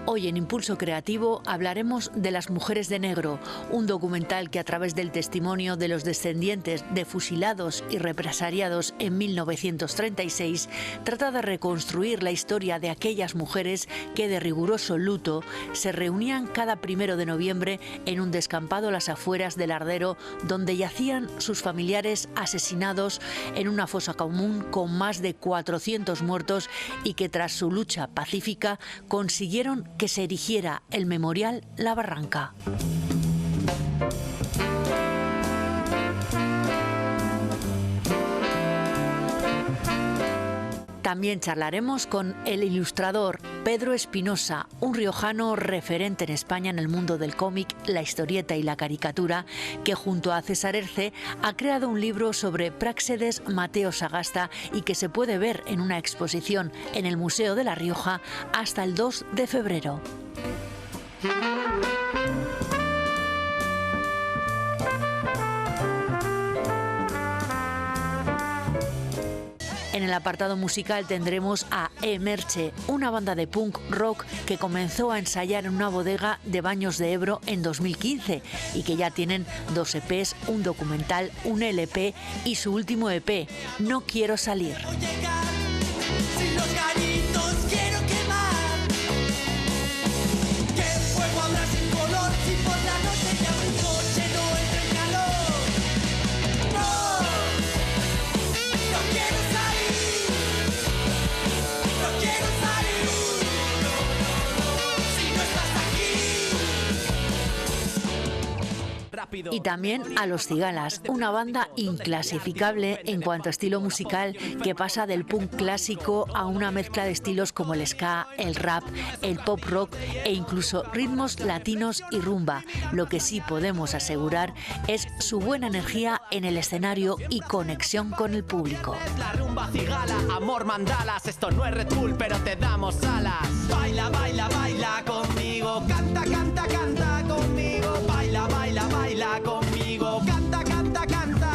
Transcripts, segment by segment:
Hoy en Impulso Creativo hablaremos de Las Mujeres de Negro, un documental que a través del testimonio de los descendientes de fusilados y represaliados en 1936 trata de reconstruir la historia de aquellas mujeres que de riguroso luto se reunían cada 1 de noviembre en un descampado a las afueras del Ardero donde yacían sus familiares asesinados en una fosa común con más de 400 muertos y que tras su lucha pacífica consiguieron que se erigiera el memorial La Barranca. También charlaremos con el ilustrador Pedro Espinosa, un riojano referente en España en el mundo del cómic, la historieta y la caricatura, que junto a César Herce ha creado un libro sobre Práxedes Mateo Sagasta y que se puede ver en una exposición en el Museo de La Rioja hasta el 2 de febrero. En el apartado musical tendremos a Emerche, una banda de punk rock que comenzó a ensayar en una bodega de Baños de Ebro en 2015 y que ya tienen 2 EPs, un documental, un LP y su último EP, No Quiero Salir. Y también a Los Cigalas, una banda inclasificable en cuanto a estilo musical que pasa del punk clásico a una mezcla de estilos como el ska, el rap, el pop rock e incluso ritmos latinos y rumba. Lo que sí podemos asegurar es su buena energía en el escenario y conexión con el público. La rumba cigala, amor mandalas, esto no es Red Bull, pero te damos alas. Baila, baila, baila conmigo, canta, canta, canta conmigo, baila, baila, baila conmigo, canta, canta, canta.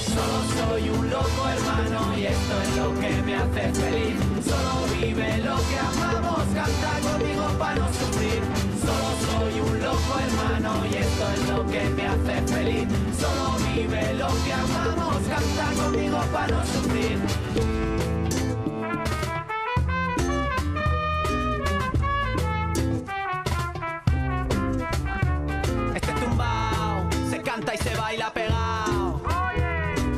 Solo soy un loco hermano y esto es lo que me hace feliz. Solo vive lo que amamos, canta conmigo para no sufrir. Solo soy un loco hermano y esto es lo que me hace feliz. Solo vive lo que amamos, canta conmigo para no sufrir. Y se baila pegado.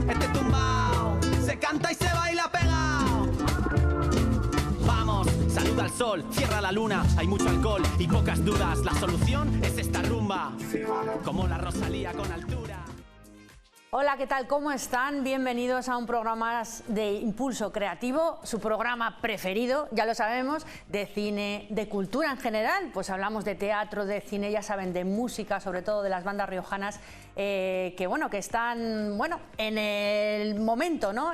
Este tumbao se canta y se baila pegado. Vamos, saluda al sol, cierra la luna. Hay mucho alcohol y pocas dudas. La solución es esta rumba, como la Rosalía con altura. Hola, ¿qué tal? ¿Cómo están? Bienvenidos a un programa más de Impulso Creativo, su programa preferido, ya lo sabemos, de cine, de cultura en general. Pues hablamos de teatro, de cine, ya saben, de música, sobre todo de las bandas riojanas, que están en el momento, ¿no?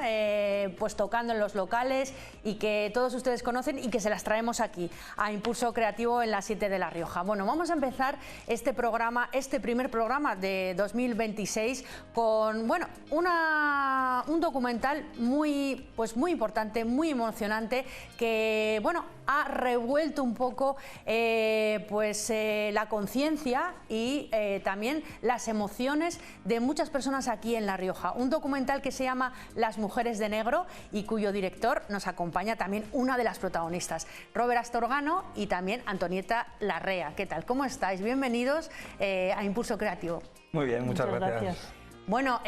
Pues tocando en los locales y que todos ustedes conocen y que se las traemos aquí a Impulso Creativo en la 7 de La Rioja. Bueno, vamos a empezar este programa, este primer programa de 2026 con un documental muy importante, muy emocionante, que ha revuelto un poco la conciencia y también las emociones de muchas personas aquí en La Rioja. Un documental que se llama Las Mujeres de Negro y cuyo director nos acompaña también una de las protagonistas, Robert Astorgano y también Antonieta Larrea. ¿Qué tal? ¿Cómo estáis? Bienvenidos a Impulso Creativo. Muy bien, muchas gracias. Bueno,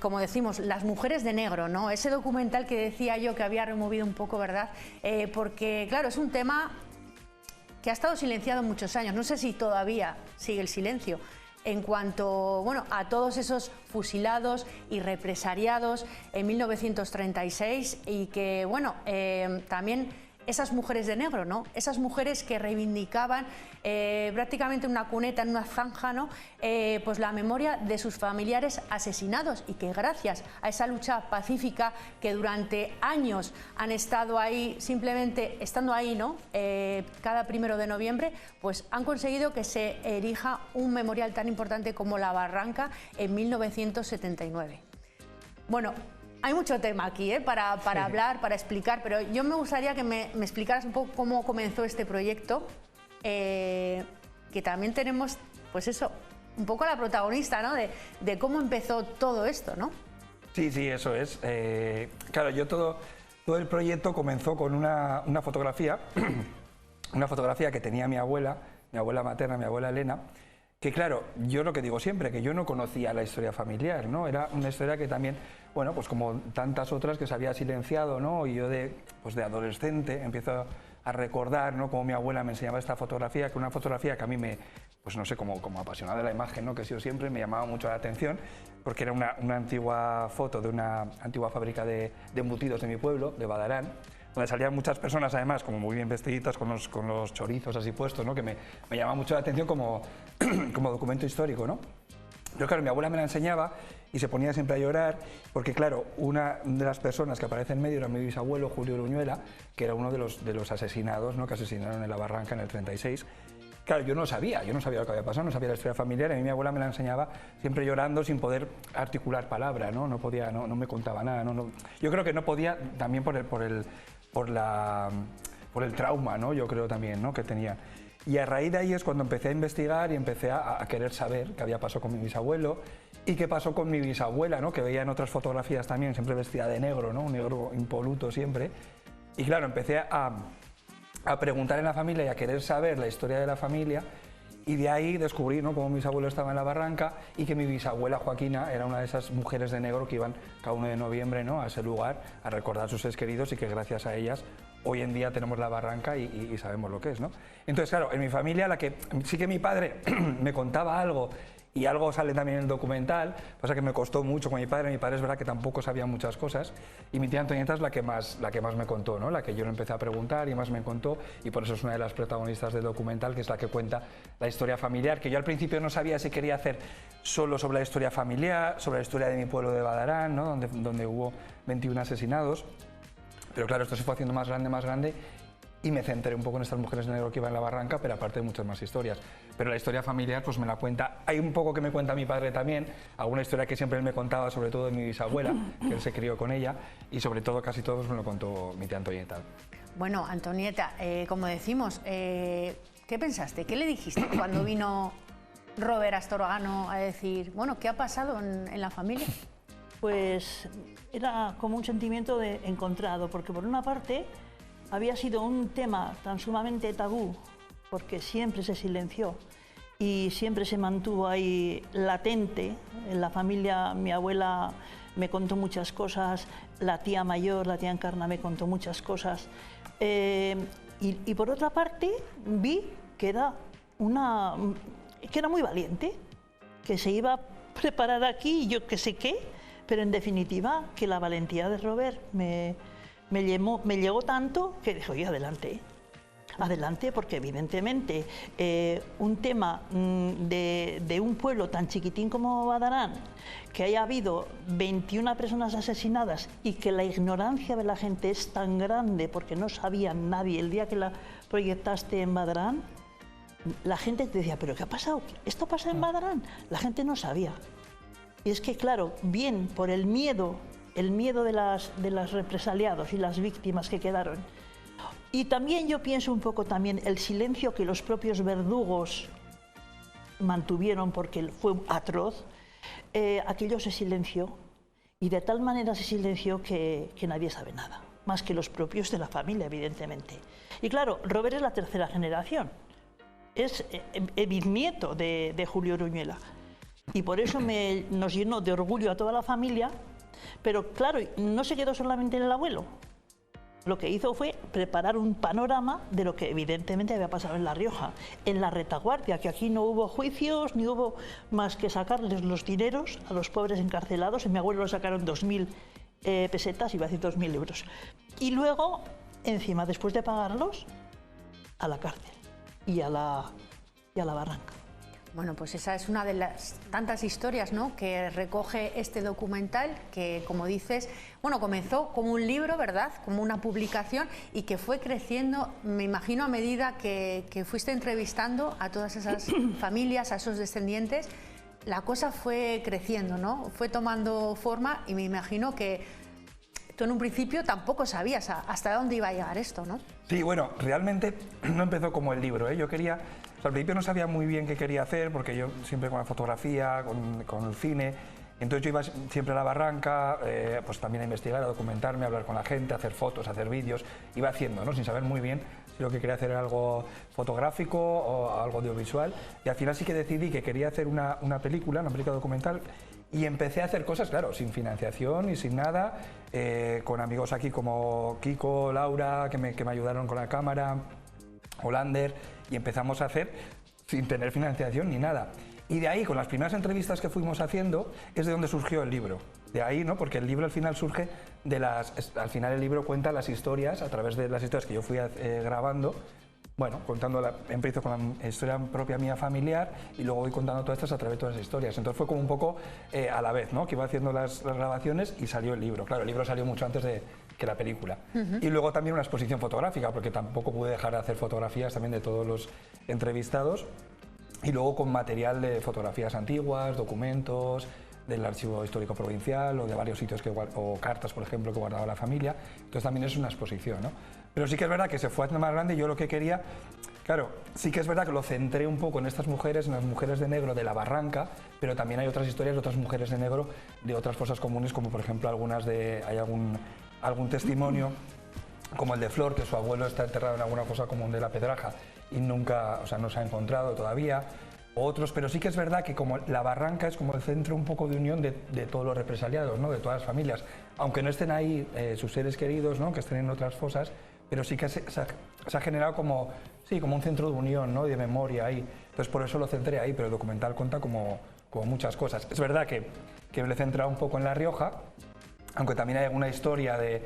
como decimos, Las Mujeres de Negro, ¿no? Ese documental que decía yo que había removido un poco, ¿verdad? Porque, claro, es un tema que ha estado silenciado muchos años. No sé si todavía sigue el silencio en cuanto a todos esos fusilados y represaliados en 1936 y que, también esas mujeres de negro, ¿no? Esas mujeres que reivindicaban prácticamente en una cuneta, en una zanja, ¿no? Pues la memoria de sus familiares asesinados y que gracias a esa lucha pacífica que durante años han estado ahí, simplemente estando ahí, ¿no? Cada 1 de noviembre, pues han conseguido que se erija un memorial tan importante como La Barranca en 1979. Bueno, Hay mucho tema aquí para hablar, para explicar, pero yo me gustaría que me explicaras un poco cómo comenzó este proyecto, que también tenemos, pues eso, un poco la protagonista, ¿no? de cómo empezó todo esto, ¿no? Sí, eso es. Claro, yo todo el proyecto comenzó con una fotografía, una fotografía que tenía mi abuela materna, mi abuela Elena, que claro, yo lo que digo siempre, que yo no conocía la historia familiar, ¿no? Era una historia que también, bueno, pues como tantas otras que se había silenciado, ¿no? Y yo de adolescente empiezo a recordar, ¿no? Cómo mi abuela me enseñaba esta fotografía, que una fotografía que a mí me, pues no sé, como apasionada de la imagen, ¿no? Que he sido siempre, me llamaba mucho la atención, porque era una antigua foto de una antigua fábrica de embutidos de mi pueblo, de Badarán, donde salían muchas personas, además, como muy bien vestiditas, con los chorizos así puestos, ¿no? Que me llamaba mucho la atención como documento histórico, ¿no? Pero claro, mi abuela me la enseñaba y se ponía siempre a llorar, porque claro, una de las personas que aparece en medio era mi bisabuelo, Julio Uruñuela, que era uno de los asesinados, ¿no? Que asesinaron en la Barranca en el 36. Claro, yo no sabía lo que había pasado, no sabía la historia familiar, y a mí mi abuela me la enseñaba siempre llorando, sin poder articular palabra, ¿no? No podía, no me contaba nada, no. Yo creo que no podía también por el trauma, ¿no? Yo creo también, ¿no? Que tenía. Y a raíz de ahí es cuando empecé a investigar y empecé a querer saber qué había pasado con mi bisabuelo y qué pasó con mi bisabuela, ¿no? Que veía en otras fotografías también, siempre vestida de negro, ¿no? Un negro impoluto siempre. Y claro, empecé a preguntar en la familia y a querer saber la historia de la familia, y de ahí descubrí, ¿no? Cómo mi bisabuelo estaba en la Barranca y que mi bisabuela Joaquina era una de esas mujeres de negro que iban cada 1 de noviembre, ¿no? A ese lugar a recordar a sus seres queridos, y que gracias a ellas hoy en día tenemos la Barranca y sabemos lo que es, ¿no? Entonces, claro, en mi familia, sí que mi padre me contaba algo, y algo sale también en el documental, pasa que me costó mucho con mi padre es verdad que tampoco sabía muchas cosas, y mi tía Antonieta es la que más me contó, ¿no? La que yo le empecé a preguntar y más me contó, y por eso es una de las protagonistas del documental, que es la que cuenta la historia familiar, que yo al principio no sabía si quería hacer solo sobre la historia familiar, sobre la historia de mi pueblo de Badarán, ¿no? donde hubo 21 asesinados, pero claro, esto se fue haciendo más grande, y me centré un poco en estas mujeres de negro que iban en la Barranca, pero aparte de muchas más historias. Pero la historia familiar pues me la cuenta, hay un poco que me cuenta mi padre también, alguna historia que siempre él me contaba, sobre todo de mi bisabuela, que él se crió con ella, y sobre todo casi todos me lo contó mi tía Antonieta. Bueno, Antonieta, como decimos, ¿qué pensaste? ¿Qué le dijiste cuando vino Robert Astorgano a decir, bueno, qué ha pasado en la familia? Pues era como un sentimiento encontrado, porque por una parte había sido un tema tan sumamente tabú, porque siempre se silenció y siempre se mantuvo ahí latente. En la familia, mi abuela me contó muchas cosas, la tía mayor, la tía Encarna, me contó muchas cosas. Y por otra parte vi que era muy valiente, que se iba a preparar aquí, yo qué sé qué, pero en definitiva que la valentía de Robert me llegó tanto que dije, oye, adelante, porque evidentemente un tema de un pueblo tan chiquitín como Badarán, que haya habido 21 personas asesinadas y que la ignorancia de la gente es tan grande porque no sabía nadie. El día que la proyectaste en Badarán, la gente te decía, ¿pero qué ha pasado? ¿Esto pasa en Badarán? La gente no sabía. Y es que, claro, bien por el miedo de las represaliados y las víctimas que quedaron. Y también yo pienso un poco también el silencio que los propios verdugos mantuvieron, porque fue atroz, aquello se silenció, y de tal manera se silenció que nadie sabe nada, más que los propios de la familia, evidentemente. Y claro, Robert es la tercera generación, es el bisnieto de Julio Uruñuela, y por eso nos llenó de orgullo a toda la familia. Pero claro, no se quedó solamente en el abuelo. Lo que hizo fue preparar un panorama de lo que evidentemente había pasado en La Rioja, en la retaguardia, que aquí no hubo juicios, ni hubo más que sacarles los dineros a los pobres encarcelados. En mi abuelo lo sacaron 2.000 pesetas, iba a decir 2.000 euros. Y luego, encima, después de pagarlos, a la cárcel y a la Barranca. Bueno, pues esa es una de las tantas historias, ¿no?, que recoge este documental, que, como dices, bueno, comenzó como un libro, ¿verdad?, como una publicación, y que fue creciendo, me imagino, a medida que fuiste entrevistando a todas esas familias, a esos descendientes. La cosa fue creciendo, ¿no?, fue tomando forma, y me imagino que tú en un principio tampoco sabías hasta dónde iba a llegar esto, ¿no? Sí, bueno, realmente no empezó como el libro, ¿eh? Yo quería, o sea, al principio no sabía muy bien qué quería hacer, porque yo siempre con la fotografía, con el cine, entonces yo iba siempre a la barranca, pues también a investigar, a documentarme, a hablar con la gente, a hacer fotos, a hacer vídeos, iba haciendo, ¿no? Sin saber muy bien si lo que quería hacer era algo fotográfico o algo audiovisual, y al final sí que decidí que quería hacer una película documental, y empecé a hacer cosas, claro, sin financiación y sin nada, con amigos aquí como Kiko, Laura, que me ayudaron con la cámara, Hollander, y empezamos a hacer sin tener financiación ni nada. Y de ahí, con las primeras entrevistas que fuimos haciendo, es de donde surgió el libro. De ahí, ¿no? Porque el libro al final surge de al final el libro cuenta las historias, a través de las historias que yo fui grabando. Bueno, empiezo con la historia propia mía familiar y luego voy contando todas estas a través de todas las historias. Entonces fue como un poco a la vez, ¿no? Que iba haciendo las grabaciones y salió el libro. Claro, el libro salió mucho antes que la película. Y luego también una exposición fotográfica, porque tampoco pude dejar de hacer fotografías también de todos los entrevistados. Y luego con material de fotografías antiguas, documentos del Archivo Histórico Provincial o de varios sitios o cartas, por ejemplo, que guardaba la familia. Entonces también es una exposición, ¿no? Pero sí que es verdad que se fue haciendo más grande y yo lo que quería, claro, sí que es verdad que lo centré un poco en estas mujeres, en las mujeres de negro de la barranca, pero también hay otras historias de otras mujeres de negro de otras fosas comunes, como por ejemplo hay algún testimonio, como el de Flor, que su abuelo está enterrado en alguna fosa común de La Pedraja y nunca, o sea, no se ha encontrado todavía. Otros, pero sí que es verdad que como la barranca es como el centro un poco de unión de todos los represaliados, ¿no? De todas las familias, aunque no estén ahí sus seres queridos, ¿no? Que estén en otras fosas, pero sí que se ha generado como un centro de unión, ¿no? De memoria ahí. Entonces por eso lo centré ahí, pero el documental cuenta como muchas cosas. Es verdad que me he centrado un poco en La Rioja, aunque también hay alguna historia de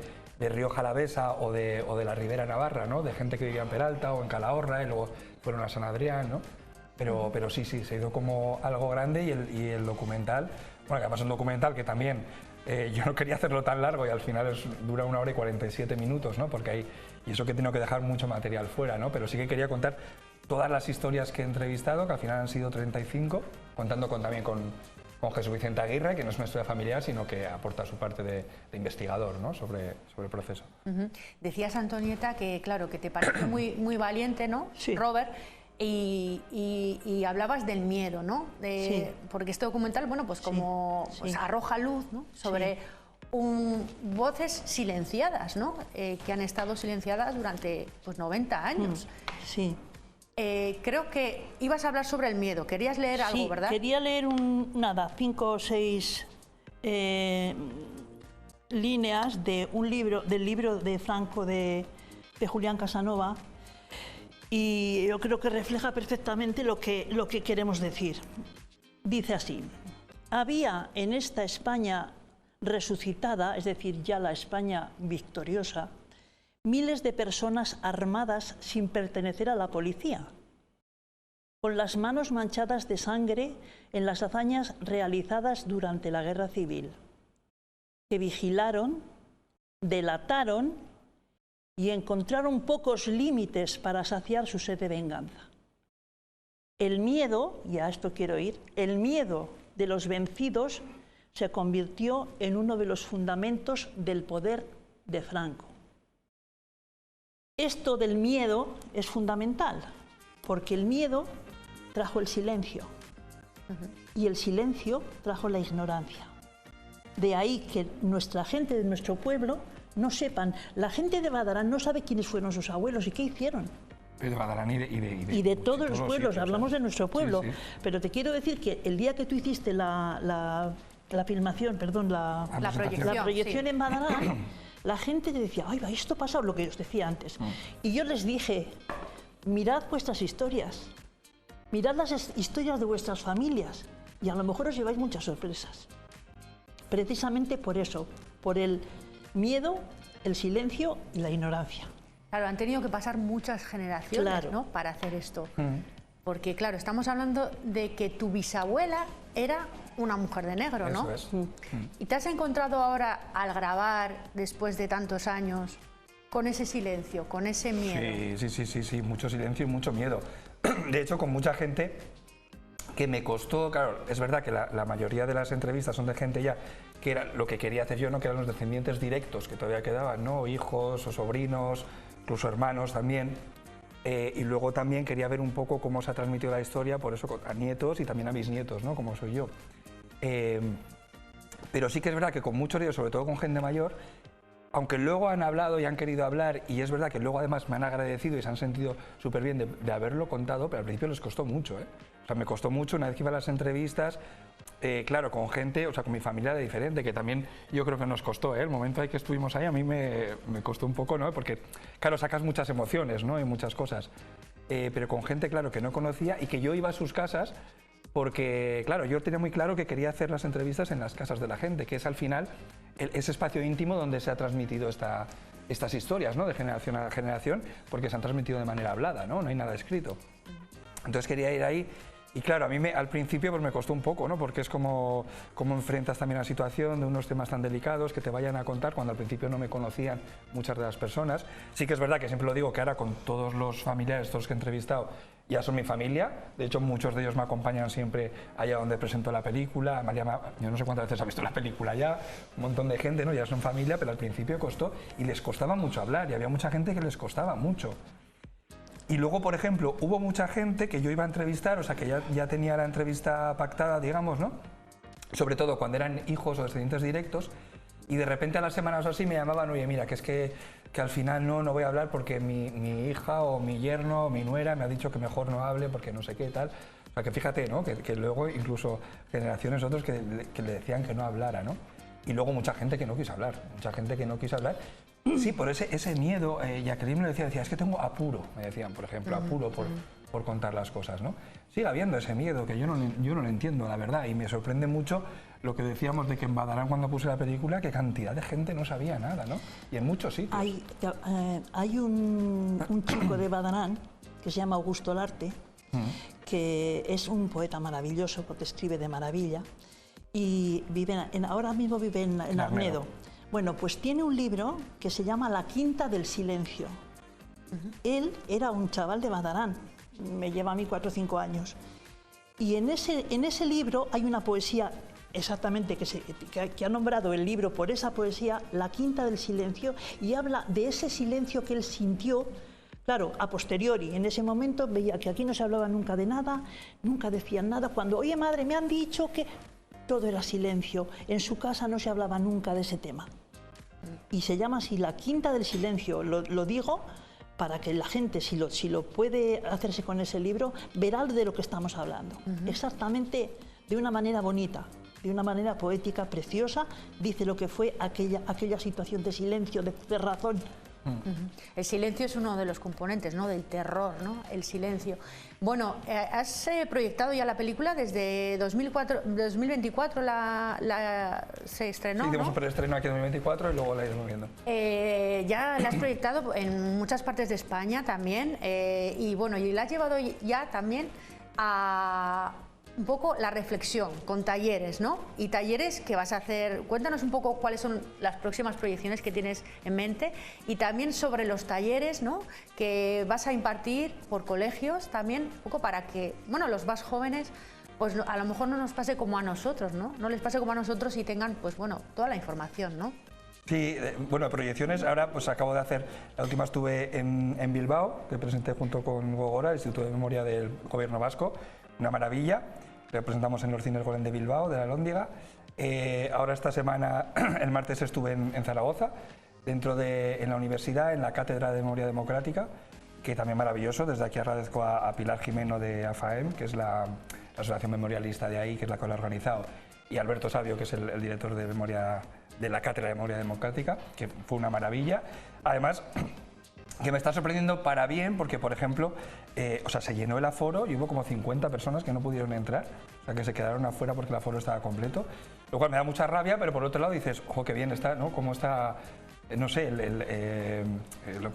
Rioja Alavesa o de la Ribera Navarra, ¿no? De gente que vivía en Peralta o en Calahorra y luego fueron a San Adrián, ¿no? Pero sí, se ha ido como algo grande y el documental, bueno, que además es un documental que también yo no quería hacerlo tan largo y al final dura 1 hora y 47 minutos, ¿no? Porque y eso que he tenido que dejar mucho material fuera, ¿no? Pero sí que quería contar todas las historias que he entrevistado, que al final han sido 35, contando también con Jesús Vicente Aguirre, que no es una historia familiar, sino que aporta su parte de investigador, ¿no? sobre el proceso. Decías, Antonieta, que claro, que te parece muy valiente, ¿no? Sí. Robert, y hablabas del miedo, ¿no? Sí. Porque este documental, bueno, pues como pues arroja luz, ¿no? Sobre voces silenciadas, ¿no? Que han estado silenciadas durante pues 90 años. Sí. Creo que ibas a hablar sobre el miedo. Querías leer algo, ¿verdad? Quería leer 5 o 6 líneas de del libro de Franco de Julián Casanova, y yo creo que refleja perfectamente lo que queremos decir. Dice así: había en esta España resucitada, es decir, ya la España victoriosa, miles de personas armadas sin pertenecer a la policía, con las manos manchadas de sangre en las hazañas realizadas durante la Guerra Civil, que vigilaron, delataron y encontraron pocos límites para saciar su sed de venganza. El miedo, y a esto quiero ir, el miedo de los vencidos se convirtió en uno de los fundamentos del poder de Franco. Esto del miedo es fundamental, porque el miedo trajo el silencio y el silencio trajo la ignorancia. De ahí que nuestra gente de nuestro pueblo no sepan. La gente de Badarán no sabe quiénes fueron sus abuelos y qué hicieron. De Badarán y de todos los pueblos, hablamos de nuestro pueblo. Sí. Pero te quiero decir que el día que tú hiciste la filmación, perdón, la proyección en Badarán, la gente te decía, ay, esto pasa, lo que os decía antes. Y yo les dije, mirad vuestras historias, mirad las historias de vuestras familias y a lo mejor os lleváis muchas sorpresas. Precisamente por eso, por el miedo, el silencio y la ignorancia. Claro, han tenido que pasar muchas generaciones, ¿no? Para hacer esto. Porque, claro, estamos hablando de que tu bisabuela era una mujer de negro, ¿no? Eso es. ¿Y te has encontrado ahora, al grabar, después de tantos años, con ese silencio, con ese miedo? Sí, mucho silencio y mucho miedo. De hecho, con mucha gente que me costó, claro, es verdad que la mayoría de las entrevistas son de gente ya que era lo que quería hacer yo, ¿no? Que eran los descendientes directos que todavía quedaban, ¿no? Hijos o sobrinos, incluso hermanos también. Y luego también quería ver un poco cómo se ha transmitido la historia, por eso a nietos y también a bisnietos, ¿no? Como soy yo. Pero sí que es verdad que con mucho lío, sobre todo con gente mayor, aunque luego han hablado y han querido hablar, y es verdad que luego además me han agradecido y se han sentido súper bien de haberlo contado, pero al principio les costó mucho, ¿eh? O sea, me costó mucho una vez que iba a las entrevistas, claro, con gente, o sea, con mi familia de diferente, que también yo creo que nos costó, ¿eh? El momento en que estuvimos ahí a mí me costó un poco, ¿no? Porque, claro, sacas muchas emociones, ¿no? Y muchas cosas. Pero con gente, claro, que no conocía y que yo iba a sus casas porque, claro, yo tenía muy claro que quería hacer las entrevistas en las casas de la gente, que es al final ese espacio íntimo donde se ha transmitido estas historias, ¿no? De generación a generación, porque se han transmitido de manera hablada, ¿no? No hay nada escrito. Entonces quería ir ahí. Y claro, a mí al principio pues me costó un poco, ¿no? Porque es como enfrentas también la situación de unos temas tan delicados que te vayan a contar cuando al principio no me conocían muchas de las personas. Sí que es verdad que siempre lo digo que ahora con todos los familiares, todos los que he entrevistado, ya son mi familia. De hecho, muchos de ellos me acompañan siempre allá donde presento la película. María, yo no sé cuántas veces ha visto la película ya, un montón de gente, ¿no? Ya son familia, pero al principio costó y les costaba mucho hablar y había mucha gente que les costaba mucho. Y luego, por ejemplo, hubo mucha gente que yo iba a entrevistar, o sea, que ya tenía la entrevista pactada, digamos, ¿no? Sobre todo cuando eran hijos o descendientes directos, y de repente a las semanas o así me llamaban, oye, mira, que es que al final no voy a hablar porque mi hija o mi yerno o mi nuera me ha dicho que mejor no hable porque no sé qué tal. O sea, que fíjate, ¿no? Que luego incluso generaciones otros que le decían que no hablara, ¿no? Y luego mucha gente que no quiso hablar, Sí, por ese miedo, Jacqueline me decía, es que tengo apuro, me decían, por ejemplo, apuro por contar las cosas, ¿no? Sigue habiendo ese miedo que yo no lo entiendo, la verdad, y me sorprende mucho lo que decíamos de que en Badarán, cuando puse la película, que cantidad de gente no sabía nada, ¿no? Y en muchos sitios. Hay un chico de Badarán que se llama Augusto Larte, que es un poeta maravilloso porque escribe de maravilla, y ahora mismo vive en Arnedo. Bueno, pues tiene un libro que se llama La Quinta del Silencio. Él era un chaval de Badarán, me lleva a mí 4 o 5 años. Y en ese libro hay una poesía, exactamente, que ha nombrado el libro por esa poesía, La Quinta del Silencio, y habla de ese silencio que él sintió. Claro, a posteriori, en ese momento veía que aquí no se hablaba nunca de nada, nunca decían nada. Cuando, oye madre, me han dicho que... Todo era silencio. En su casa no se hablaba nunca de ese tema. Y se llama así La Quinta del Silencio. Lo digo para que la gente, si lo puede hacerse con ese libro, verá de lo que estamos hablando. Exactamente, de una manera bonita, de una manera poética, preciosa, dice lo que fue aquella situación de silencio, de cerrazón. El silencio es uno de los componentes, ¿no? Del terror, ¿no? El silencio. Bueno, has proyectado ya la película desde 2024, se estrenó, Sí, dimos ¿no? un preestreno aquí en 2024 y luego la iremos viendo. Ya la has proyectado en muchas partes de España también, y bueno, y la has llevado ya también a un poco la reflexión con talleres, ¿no? Y talleres que vas a hacer. Cuéntanos un poco cuáles son las próximas proyecciones que tienes en mente y también sobre los talleres, ¿no? Que vas a impartir por colegios también, un poco para que, bueno, los más jóvenes, pues a lo mejor no nos pase como a nosotros, ¿no? No les pase como a nosotros y tengan, pues bueno, toda la información, ¿no? Sí, bueno, proyecciones, ahora pues acabo de hacer, la última estuve en Bilbao, que presenté junto con Gogora, el Instituto de Memoria del Gobierno Vasco, una maravilla. Lo presentamos en los cines Golem de Bilbao, de la Alhóndiga. Ahora esta semana, el martes estuve en Zaragoza, en la universidad, en la Cátedra de Memoria Democrática, que también maravilloso. Desde aquí agradezco a Pilar Jimeno de AFAEM, que es la asociación memorialista de ahí, que es la que lo ha organizado, y Alberto Sabio, que es el director de memoria de la Cátedra de Memoria Democrática, que fue una maravilla. Además, que me está sorprendiendo para bien, porque, por ejemplo, se llenó el aforo y hubo como 50 personas que no pudieron entrar, o sea, que se quedaron afuera porque el aforo estaba completo, lo cual me da mucha rabia, pero por otro lado dices, ojo, qué bien está, ¿no? Cómo está, no sé,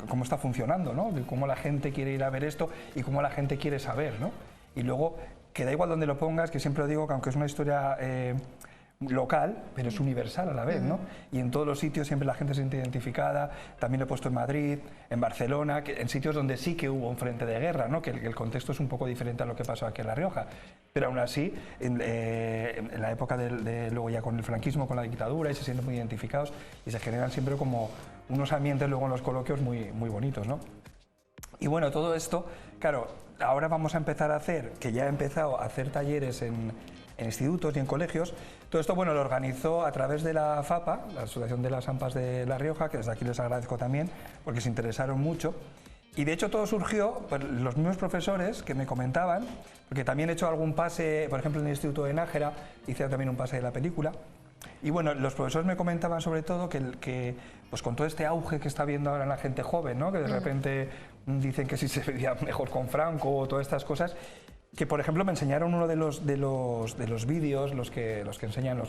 cómo está funcionando, ¿no? Cómo la gente quiere ir a ver esto y cómo la gente quiere saber, ¿no? Y luego, que da igual donde lo pongas, que siempre lo digo, que aunque es una historia local, pero es universal a la vez, ¿no? Y en todos los sitios siempre la gente se siente identificada. También lo he puesto en Madrid, en Barcelona, en sitios donde sí que hubo un frente de guerra, ¿no? Que el contexto es un poco diferente a lo que pasó aquí en La Rioja. Pero aún así, en la época luego ya con el franquismo, con la dictadura, y se sienten muy identificados y se generan siempre como unos ambientes luego en los coloquios muy, muy bonitos, ¿no? Y bueno, todo esto, claro, ahora vamos a empezar a hacer, que ya he empezado a hacer talleres en institutos y en colegios. Todo esto, bueno, lo organizó a través de la FAPA, la Asociación de las AMPAs de La Rioja, que desde aquí les agradezco también, porque se interesaron mucho. Y de hecho todo surgió por los mismos profesores que me comentaban, porque también he hecho algún pase, por ejemplo en el Instituto de Nájera, hice también un pase de la película. Y bueno, los profesores me comentaban sobre todo que pues con todo este auge que está viendo ahora en la gente joven, ¿no? Que de repente dicen que sí se veía mejor con Franco o todas estas cosas, que por ejemplo me enseñaron uno de los vídeos, los que enseñan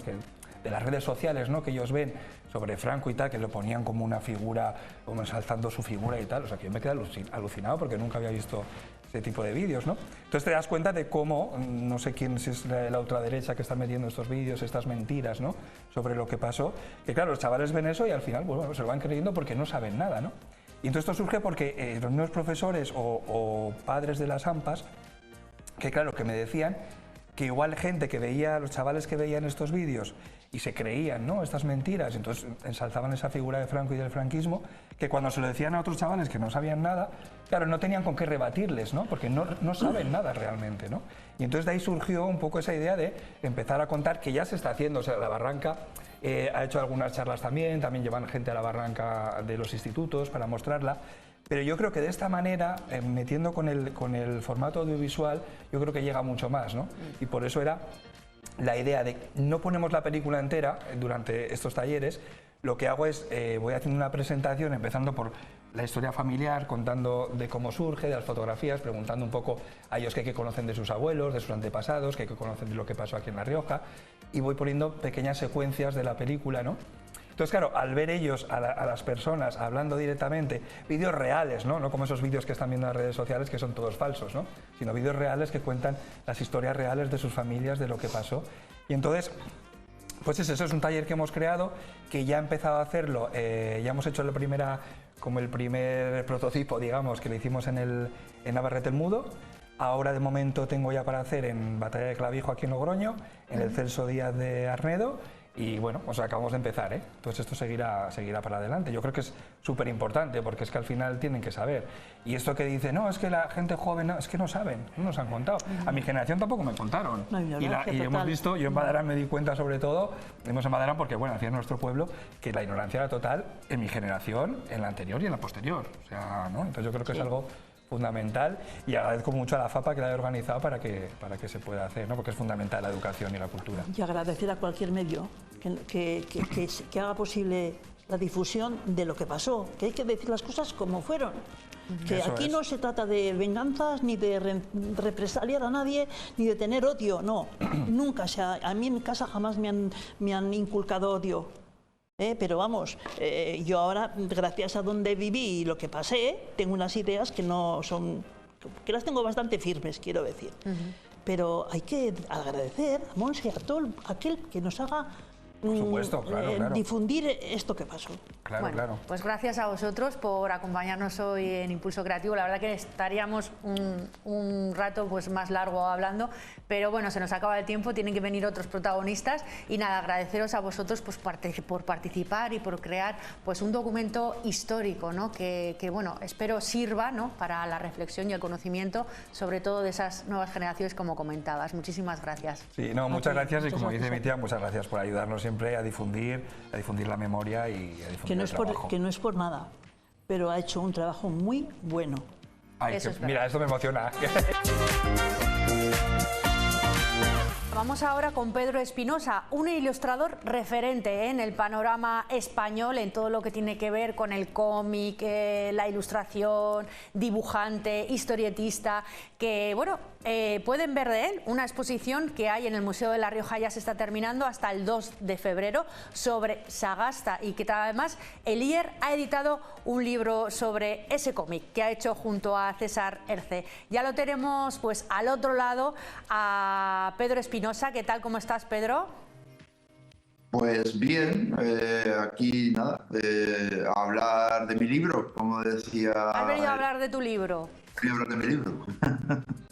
de las redes sociales, ¿no? Que ellos ven sobre Franco y tal, que lo ponían como una figura, como ensalzando su figura y tal. O sea, que yo me quedé alucinado porque nunca había visto ese tipo de vídeos, ¿no? Entonces te das cuenta de cómo, no sé quién si es la ultraderecha que está metiendo estos vídeos, estas mentiras, ¿no? Sobre lo que pasó, que claro, los chavales ven eso y al final, bueno, se lo van creyendo porque no saben nada, ¿no? Y entonces esto surge porque los nuevos profesores o padres de las AMPAs, que claro, que me decían que igual gente que veía, los chavales que veían estos vídeos y se creían, ¿no? Estas mentiras, y entonces ensalzaban esa figura de Franco y del franquismo, que cuando se lo decían a otros chavales que no sabían nada, claro, no tenían con qué rebatirles, ¿no? Porque no saben nada realmente, ¿no? Y entonces de ahí surgió un poco esa idea de empezar a contar que ya se está haciendo, o sea, La Barranca ha hecho algunas charlas también llevan gente a La Barranca de los institutos para mostrarla. Pero yo creo que de esta manera, metiendo con el formato audiovisual, yo creo que llega mucho más, ¿no? Y por eso era la idea de no ponemos la película entera durante estos talleres, lo que hago es, voy haciendo una presentación empezando por la historia familiar, contando de cómo surge, de las fotografías, preguntando un poco a ellos qué conocen de sus abuelos, de sus antepasados, qué conocen de lo que pasó aquí en La Rioja, y voy poniendo pequeñas secuencias de la película, ¿no? Entonces, claro, al ver ellos, a las personas, hablando directamente, vídeos reales, ¿no? No como esos vídeos que están viendo en las redes sociales que son todos falsos, ¿no? Sino vídeos reales que cuentan las historias reales de sus familias, de lo que pasó. Y entonces, pues eso es un taller que hemos creado, que ya ha empezado a hacerlo, ya hemos hecho el primer prototipo, digamos, que lo hicimos en Navarrete el Mudo. Ahora de momento tengo ya para hacer en Batalla de Clavijo aquí en Logroño, en el Celso Díaz de Arnedo. Y bueno, pues acabamos de empezar, ¿eh? Entonces esto seguirá para adelante. Yo creo que es súper importante porque es que al final tienen que saber. Y esto que dice, no, es que la gente joven, no, es que no saben, no nos han contado. A mi generación tampoco me contaron. No, y hemos visto, yo en Madarán me di cuenta sobre todo, vimos en Madarán porque, bueno, hacía en nuestro pueblo, que la ignorancia era total en mi generación, en la anterior y en la posterior. O sea, ¿no? Entonces yo creo que es algo fundamental y agradezco mucho a la FAPA que la haya organizado para que se pueda hacer, ¿no? Porque es fundamental la educación y la cultura. Y agradecer a cualquier medio que haga posible la difusión de lo que pasó, que hay que decir las cosas como fueron. Que eso aquí no se trata de venganzas, ni de represaliar a nadie, ni de tener odio, no. Nunca, o sea, a mí en mi casa jamás me han inculcado odio. Pero vamos, yo ahora, gracias a donde viví y lo que pasé, tengo unas ideas que no son, que las tengo bastante firmes, quiero decir. Pero hay que agradecer a Monse, a todo aquel que nos haga por supuesto, claro. difundir esto que pasó. Bueno, claro. Pues gracias a vosotros por acompañarnos hoy en Impulso Creativo. La verdad que estaríamos un rato pues más largo hablando, pero bueno, se nos acaba el tiempo, tienen que venir otros protagonistas y nada, agradeceros a vosotros pues, por participar y por crear pues un documento histórico, ¿no? que bueno, espero sirva, ¿no? Para la reflexión y el conocimiento, sobre todo de esas nuevas generaciones como comentabas. Muchísimas gracias. Sí, no, muchas gracias y como dice mi tía, muchas gracias por ayudarnos siempre a difundir la memoria y a difundir el trabajo. Que no es por nada, pero ha hecho un trabajo muy bueno. Ay, mira, esto me emociona. Vamos ahora con Pedro Espinosa, un ilustrador referente en el panorama español en todo lo que tiene que ver con el cómic, la ilustración, dibujante, historietista, que bueno, pueden ver de él una exposición que hay en el Museo de La Rioja, ya se está terminando hasta el 2 de febrero, sobre Sagasta, y que además el IER ha editado un libro sobre ese cómic que ha hecho junto a César Herce. Ya lo tenemos pues al otro lado a Pedro Espinosa. ¿Qué tal? ¿Cómo estás, Pedro? Pues bien, aquí nada, a hablar de mi libro, como decía. Has venido a hablar de tu libro. Voy a hablar de mi libro.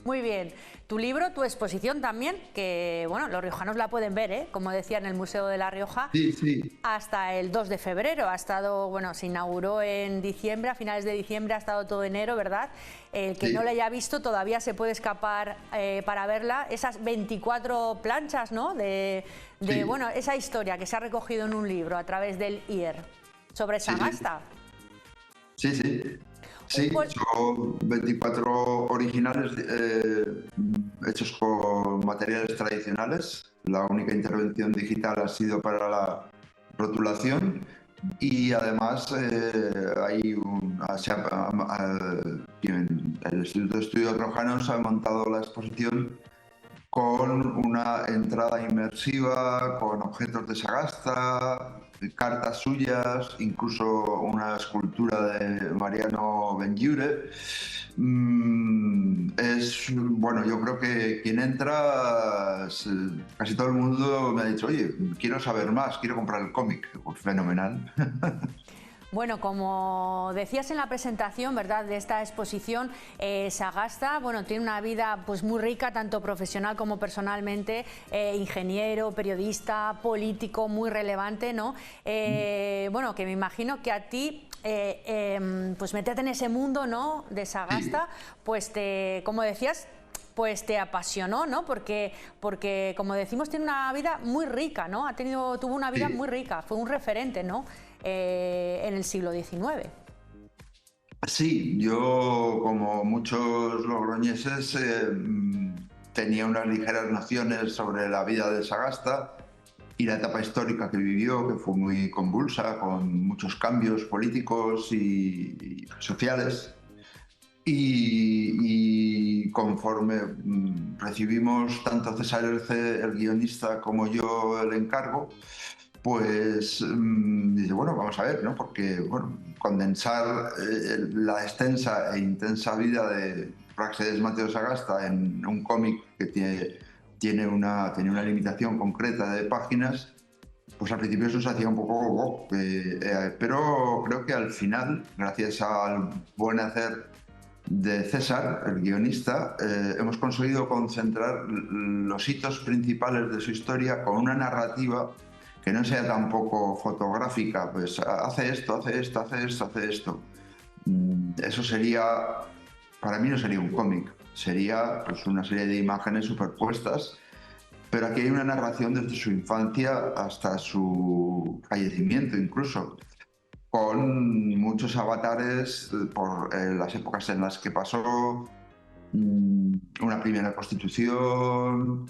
Muy bien. Tu libro, tu exposición también, que bueno, los riojanos la pueden ver, ¿eh? Como decía, en el Museo de La Rioja, Sí, sí. hasta el 2 de febrero. Ha estado, bueno, se inauguró en diciembre, a finales de diciembre, ha estado todo enero, ¿verdad? El que Sí. no la haya visto todavía se puede escapar para verla. Esas 24 planchas, ¿no? Sí. Bueno, esa historia que se ha recogido en un libro a través del IER sobre Sí, sí. Sagasta. Sí, sí. Sí, Pues- son 24 originales hechos con materiales tradicionales. La única intervención digital ha sido para la rotulación y además el Instituto de Estudios Rojanos ha montado la exposición con una entrada inmersiva, con objetos de Sagasta, cartas suyas, incluso una escultura de Mariano Benlliure. Bueno, yo creo que quien entra, casi todo el mundo me ha dicho, oye, quiero saber más, quiero comprar el cómic. Pues fenomenal. Bueno, como decías en la presentación, ¿verdad?, de esta exposición, Sagasta, bueno, tiene una vida pues muy rica, tanto profesional como personalmente, ingeniero, periodista, político, muy relevante, ¿no? Bueno, que me imagino que a ti, pues meterte en ese mundo, ¿no?, de Sagasta, pues como decías, pues te apasionó, ¿no? Porque como decimos, tiene una vida muy rica, ¿no? Tuvo una vida Sí. muy rica, fue un referente, ¿no?, en el siglo XIX. Sí, yo, como muchos logroñeses, tenía unas ligeras nociones sobre la vida de Sagasta y la etapa histórica que vivió, que fue muy convulsa, con muchos cambios políticos y sociales. Y conforme recibimos tanto César Herce, el guionista, como yo el encargo, pues dice, bueno, vamos a ver, ¿no? Porque, bueno, condensar la extensa e intensa vida de Praxedes Mateo Sagasta en un cómic que tenía una limitación concreta de páginas, pues al principio eso se hacía un poco... pero creo que al final, gracias al buen hacer de César, el guionista, hemos conseguido concentrar los hitos principales de su historia con una narrativa que no sea tampoco fotográfica, pues hace esto, hace esto, hace esto, hace esto. Eso sería, para mí no sería un cómic, sería pues una serie de imágenes superpuestas, pero aquí hay una narración desde su infancia hasta su fallecimiento incluso, con muchos avatares por las épocas en las que pasó, una primera constitución,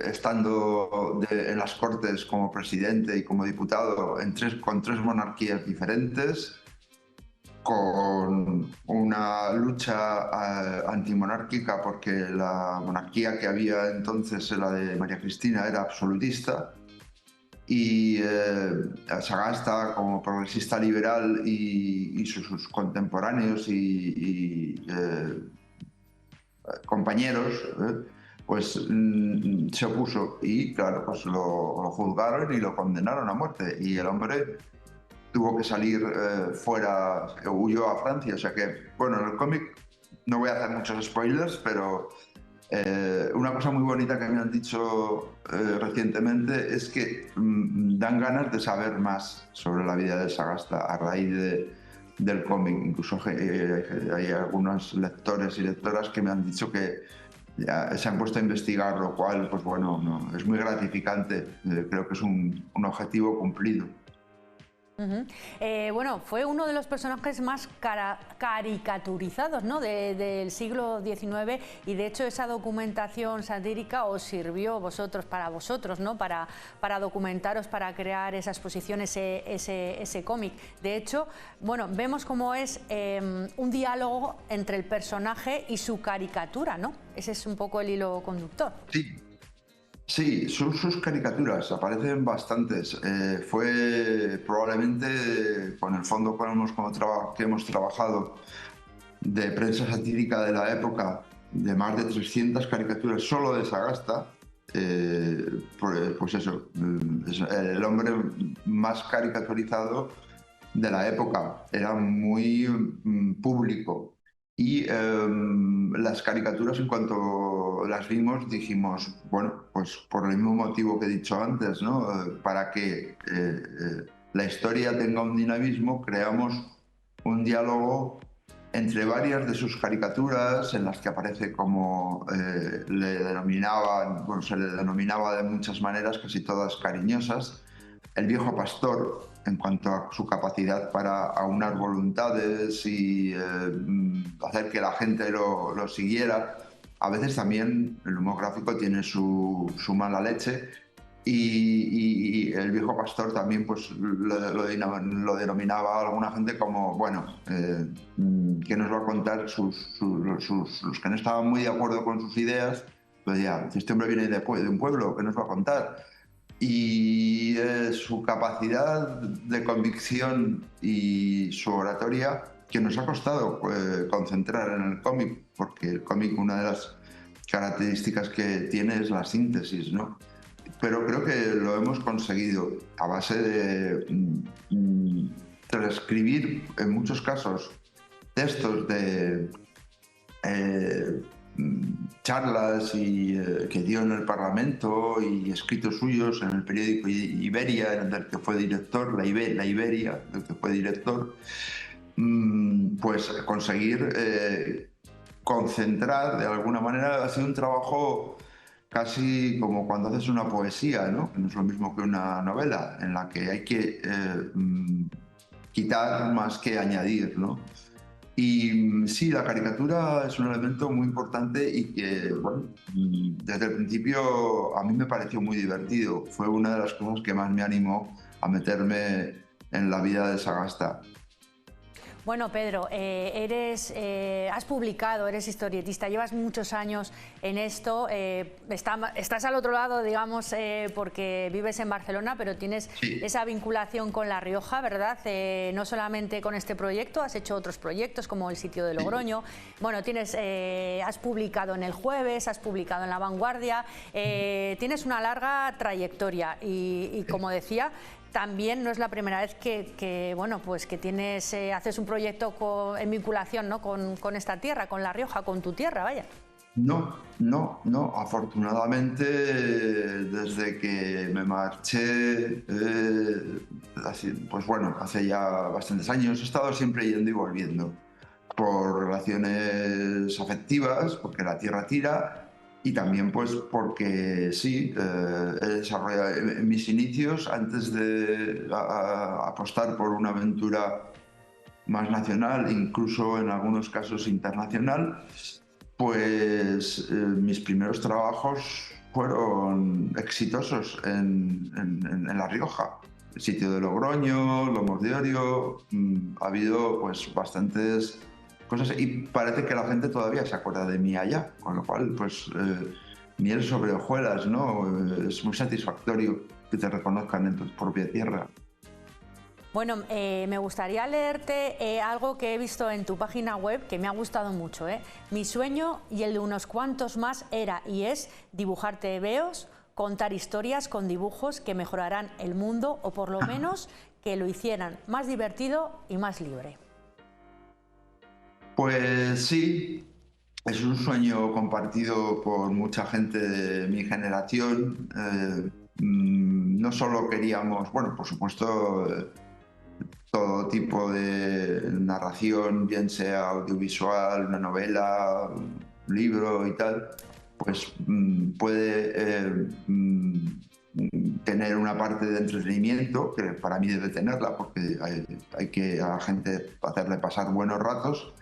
estando en las Cortes como presidente y como diputado con tres monarquías diferentes, con una lucha antimonárquica porque la monarquía que había entonces, la de María Cristina, era absolutista, y Sagasta, como progresista liberal, y sus contemporáneos y compañeros, pues se opuso y claro, pues lo juzgaron y lo condenaron a muerte, y el hombre tuvo que salir fuera, huyó a Francia. O sea que, bueno, en el cómic no voy a hacer muchos spoilers, pero una cosa muy bonita que me han dicho recientemente es que dan ganas de saber más sobre la vida de Sagasta a raíz del cómic. Incluso hay algunos lectores y lectoras que me han dicho que ya se han puesto a investigar, lo cual, pues bueno, no, es muy gratificante. Creo que es un objetivo cumplido. Bueno, fue uno de los personajes más caricaturizados, ¿no?, del siglo XIX, y de hecho esa documentación satírica os sirvió para vosotros, ¿no?, para documentaros, para crear esa exposición, ese cómic. De hecho, bueno, vemos cómo es un diálogo entre el personaje y su caricatura, ¿no? Ese es un poco el hilo conductor. Sí. Sí, son sus caricaturas, aparecen bastantes. Fue probablemente con el fondo que hemos trabajado de prensa satírica de la época, de más de 300 caricaturas solo de Sagasta, pues eso, es el hombre más caricaturizado de la época, era muy público. Y las caricaturas, en cuanto las vimos, dijimos, bueno, pues por el mismo motivo que he dicho antes, ¿no? Para que la historia tenga un dinamismo, creamos un diálogo entre varias de sus caricaturas, en las que aparece como le denominaban, bueno, se le denominaba de muchas maneras, casi todas cariñosas, el viejo pastor, en cuanto a su capacidad para aunar voluntades y hacer que la gente lo siguiera. A veces también el humor gráfico tiene su mala leche, y el viejo pastor también pues lo denominaba a alguna gente como, bueno, ¿qué nos va a contar los que no estaban muy de acuerdo con sus ideas? Pues ya, este hombre viene de un pueblo, ¿qué nos va a contar? Y su capacidad de convicción y su oratoria, que nos ha costado concentrar en el cómic, porque el cómic, una de las características que tiene es la síntesis, ¿no? Pero creo que lo hemos conseguido a base de transcribir, en muchos casos, textos de charlas que dio en el Parlamento y escritos suyos en el periódico Iberia, del que fue director, la Iberia, del que fue director, pues conseguir concentrar de alguna manera. Ha sido un trabajo casi como cuando haces una poesía, ¿no? Que no es lo mismo que una novela, en la que hay que quitar más que añadir, ¿no? Y sí, la caricatura es un elemento muy importante y que, bueno, desde el principio a mí me pareció muy divertido. Fue una de las cosas que más me animó a meterme en la vida de Sagasta. Bueno, Pedro, has publicado, eres historietista, llevas muchos años en esto, estás al otro lado, digamos, porque vives en Barcelona, pero tienes esa vinculación con La Rioja, ¿verdad? No solamente con este proyecto, has hecho otros proyectos como El sitio de Logroño. Bueno, has publicado en El Jueves, has publicado en La Vanguardia, tienes una larga trayectoria y como decía, también no es la primera vez que bueno, pues que haces un proyecto en vinculación, ¿no? con esta tierra, con La Rioja, con tu tierra, vaya. No. Afortunadamente, desde que me marché, pues bueno, hace ya bastantes años, he estado siempre yendo y volviendo por relaciones afectivas, porque la tierra tira. Y también pues porque sí, he desarrollado en mis inicios, antes de apostar por una aventura más nacional, incluso en algunos casos internacional, pues mis primeros trabajos fueron exitosos en La Rioja. El sitio de Logroño, Lomos de Orio, ha habido pues bastantes cosas y parece que la gente todavía se acuerda de mí allá, con lo cual pues miel sobre hojuelas, ¿no? Es muy satisfactorio que te reconozcan en tu propia tierra. Bueno, me gustaría leerte algo que he visto en tu página web que me ha gustado mucho. Mi sueño y el de unos cuantos más era y es dibujar tebeos, contar historias con dibujos que mejorarán el mundo o por lo menos que lo hicieran más divertido y más libre. Pues sí, es un sueño compartido por mucha gente de mi generación. No solo queríamos, bueno, por supuesto, todo tipo de narración, bien sea audiovisual, una novela, un libro y tal, pues puede tener una parte de entretenimiento, que para mí debe tenerla, porque hay que a la gente hacerle pasar buenos ratos.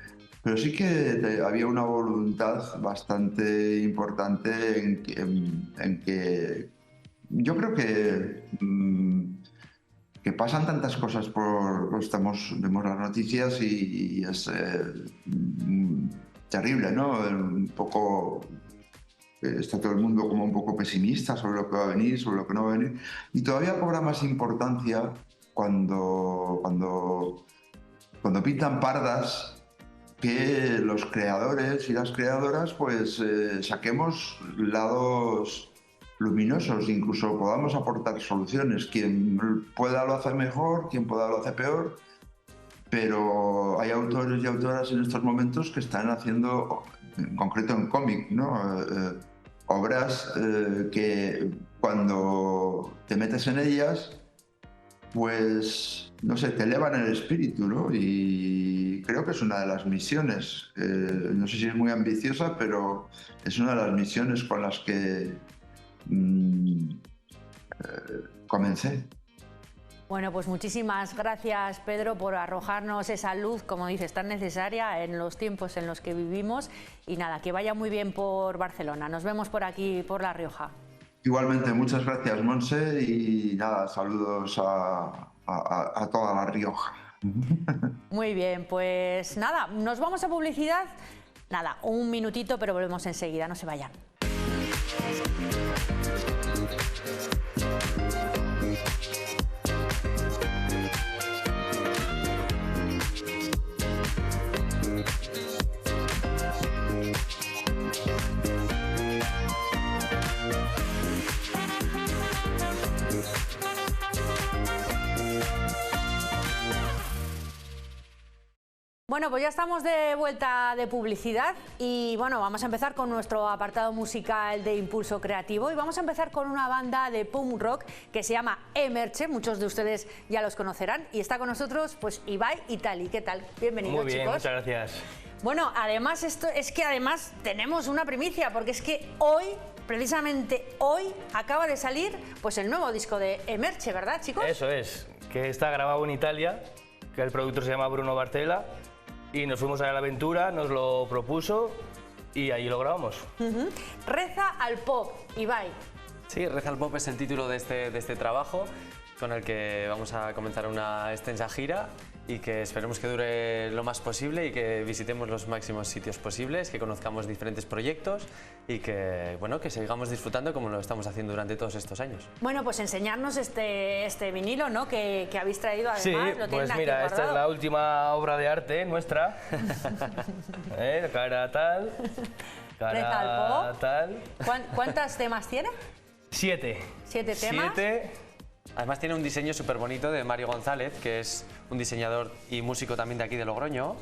Pero sí que había una voluntad bastante importante en que yo creo que pasan tantas cosas vemos las noticias y es terrible, ¿no? Un poco está todo el mundo como un poco pesimista sobre lo que va a venir, sobre lo que no va a venir, y todavía cobra más importancia cuando pintan pardas, que los creadores y las creadoras pues saquemos lados luminosos, incluso podamos aportar soluciones. Quien pueda lo hace mejor, quien pueda lo hace peor, pero hay autores y autoras en estos momentos que están haciendo, en concreto en cómic, ¿no? Obras que cuando te metes en ellas, pues, no sé, te elevan el espíritu, ¿no? Y creo que es una de las misiones, no sé si es muy ambiciosa, pero es una de las misiones con las que comencé. Bueno, pues muchísimas gracias, Pedro, por arrojarnos esa luz, como dices, tan necesaria en los tiempos en los que vivimos. Y nada, que vaya muy bien por Barcelona. Nos vemos por aquí, por La Rioja. Igualmente, muchas gracias, Monse, y nada, saludos a toda La Rioja. Muy bien, pues nada, nos vamos a publicidad. Nada, un minutito, pero volvemos enseguida, no se vayan. Bueno, pues ya estamos de vuelta de publicidad y bueno, vamos a empezar con nuestro apartado musical de Impulso Creativo y vamos a empezar con una banda de punk rock que se llama Emerche, muchos de ustedes ya los conocerán y está con nosotros pues Ibai y Tali. ¿Qué tal? Bienvenidos, Muy bien, chicos. muchas gracias. Bueno, además además tenemos una primicia porque es que hoy, precisamente hoy, acaba de salir pues el nuevo disco de Emerche, ¿verdad, chicos? Eso es, que está grabado en Italia, que el productor se llama Bruno Bartella. Y nos fuimos a la aventura, nos lo propuso y ahí lo grabamos. Reza al pop, Ibai. Sí, Reza al pop es el título de este trabajo con el que vamos a comenzar una extensa gira y que esperemos que dure lo más posible y que visitemos los máximos sitios posibles, que conozcamos diferentes proyectos y que, bueno, que sigamos disfrutando como lo estamos haciendo durante todos estos años. Bueno, pues enseñarnos este vinilo, ¿no? Que habéis traído además. Sí, lo pues aquí mira, guardado. esta es la última obra de arte nuestra. Cara tal, Reza al cara pop. tal. ¿Cuántos temas tiene? 7. 7 temas. 7. Además tiene un diseño súper bonito de Mario González, que es un diseñador y músico también de aquí de Logroño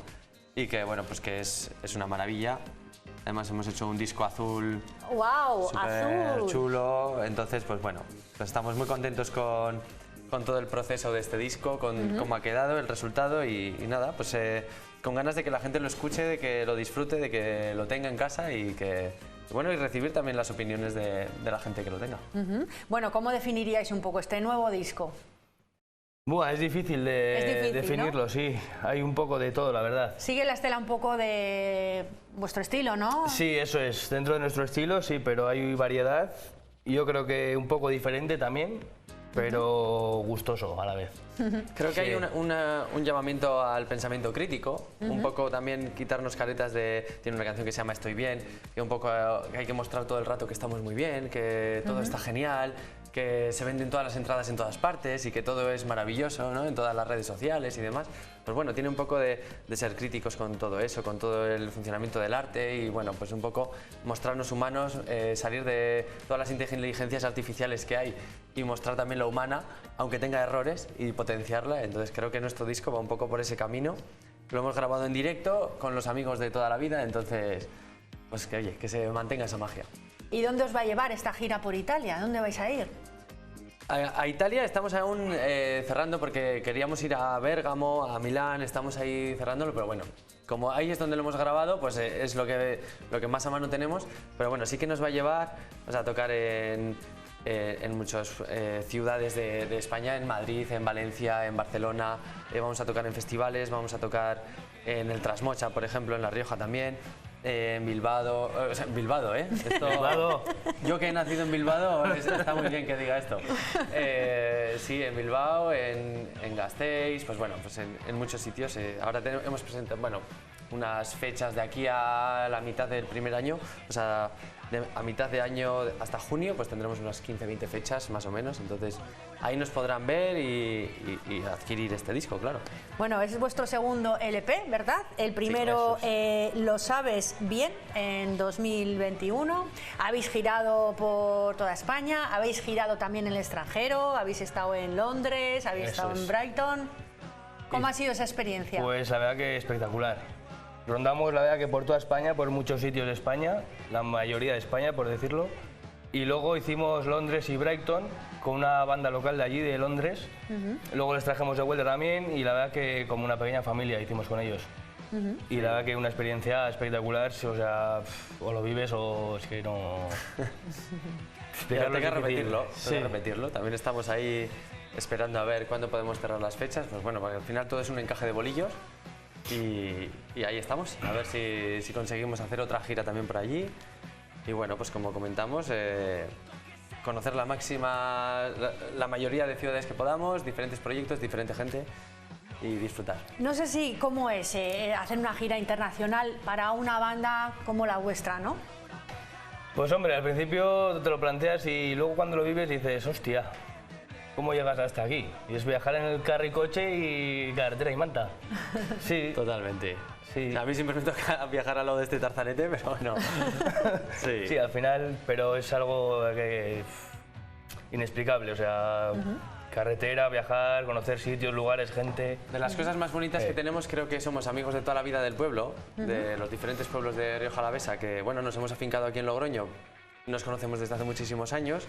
y que, bueno, pues que es una maravilla. Además hemos hecho un disco azul ¡Wow! súper Azul. chulo, entonces pues bueno, pues estamos muy contentos con todo el proceso de este disco, con cómo ha quedado, el resultado y nada, pues con ganas de que la gente lo escuche, de que lo disfrute, de que lo tenga en casa y que... Bueno, y recibir también las opiniones de la gente que lo tenga. Bueno, ¿cómo definiríais un poco este nuevo disco? Buah, es difícil de Es difícil, definirlo, ¿no? Sí. Hay un poco de todo, la verdad. Sigue la estela un poco de vuestro estilo, ¿no? Sí, eso es. Dentro de nuestro estilo, sí, pero hay variedad. Y yo creo que un poco diferente también, pero gustoso a la vez. Creo que hay Sí. un llamamiento al pensamiento crítico, un poco también quitarnos caretas de... Tiene una canción que se llama Estoy bien, que un poco hay que mostrar todo el rato que estamos muy bien, que todo está genial, que se venden todas las entradas en todas partes y que todo es maravilloso, ¿no? En todas las redes sociales y demás. Pues bueno, tiene un poco de ser críticos con todo eso, con todo el funcionamiento del arte y bueno, pues un poco mostrarnos humanos, salir de todas las inteligencias artificiales que hay y mostrar también la humana, aunque tenga errores, y potenciarla. Entonces creo que nuestro disco va un poco por ese camino. Lo hemos grabado en directo con los amigos de toda la vida, entonces pues que oye, que se mantenga esa magia. ¿Y dónde os va a llevar esta gira por Italia? ¿Dónde vais a ir? A Italia estamos aún cerrando porque queríamos ir a Bérgamo, a Milán, estamos ahí cerrándolo, pero bueno, como ahí es donde lo hemos grabado, pues es lo que más a mano tenemos, pero bueno, sí que nos va a llevar a tocar en muchas ciudades de España, en Madrid, en Valencia, en Barcelona, vamos a tocar en festivales, vamos a tocar en el Trasmocha, por ejemplo, en La Rioja también. En Bilbao, Bilbao, ¿eh? Bilbao. Yo que he nacido en Bilbao, está muy bien que diga esto. Sí, en Bilbao, en Gasteiz, pues bueno, pues en muchos sitios. Ahora hemos presentado, bueno, unas fechas de aquí a la mitad del primer año, o sea, a mitad de año hasta junio, pues tendremos unas 15-20 fechas más o menos, entonces ahí nos podrán ver y adquirir este disco, claro. Bueno, ese es vuestro segundo LP, ¿verdad? El primero, Lo sabes bien, en 2021. Habéis girado por toda España, habéis girado también en el extranjero, habéis estado en Londres, habéis estado en Brighton. ¿Cómo ha sido esa experiencia? Pues la verdad que espectacular. Rondamos la verdad que por toda España, por muchos sitios de España, la mayoría de España por decirlo, y luego hicimos Londres y Brighton con una banda local de allí, de Londres. Luego les trajimos de vuelta también y la verdad que como una pequeña familia hicimos con ellos. Y la verdad que una experiencia espectacular, o sea, o lo vives o es que no... Tengo que repetirlo, repetirlo. También estamos ahí esperando a ver cuándo podemos cerrar las fechas. Pues bueno, porque al final todo es un encaje de bolillos. Y ahí estamos, a ver si conseguimos hacer otra gira también por allí. Y bueno, pues como comentamos, conocer la mayoría de ciudades que podamos, diferentes proyectos, diferente gente y disfrutar. No sé si cómo es hacer una gira internacional para una banda como la vuestra, ¿no? Pues hombre, al principio te lo planteas y luego cuando lo vives dices, hostia, ¿cómo llegas hasta aquí? Y es viajar en el carro y coche y carretera y manta. Sí. Totalmente. Sí. A mí siempre me toca viajar al lado de este tarzanete, pero no. Sí. Sí, al final, pero es algo inexplicable, o sea, carretera, viajar, conocer sitios, lugares, gente. De las cosas más bonitas que tenemos, creo que somos amigos de toda la vida del pueblo, de los diferentes pueblos de Rioja Alavesa, que bueno, nos hemos afincado aquí en Logroño, nos conocemos desde hace muchísimos años.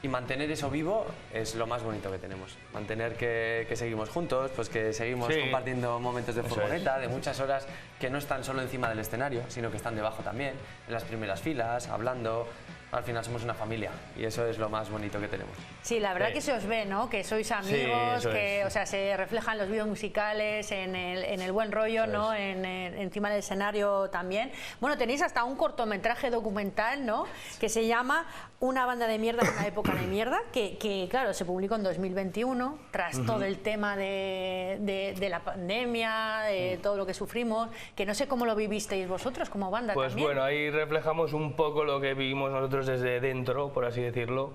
Y mantener eso vivo es lo más bonito que tenemos. Mantener que seguimos juntos, pues que seguimos compartiendo momentos de furgoneta, de muchas horas que no están solo encima del escenario, sino que están debajo también, en las primeras filas, hablando. Al final somos una familia y eso es lo más bonito que tenemos. Sí, la verdad que se os ve, ¿no? Que sois amigos, sí, que o sea, se reflejan los vídeos musicales, en el buen rollo, ¿no? Encima del escenario también. Bueno, tenéis hasta un cortometraje documental, ¿no? Que se llama Una banda de mierda en una época de mierda, que claro, se publicó en 2021, tras todo el tema de la pandemia, de todo lo que sufrimos, que no sé cómo lo vivisteis vosotros como banda pues también. Pues bueno, ahí reflejamos un poco lo que vivimos nosotros desde dentro, por así decirlo.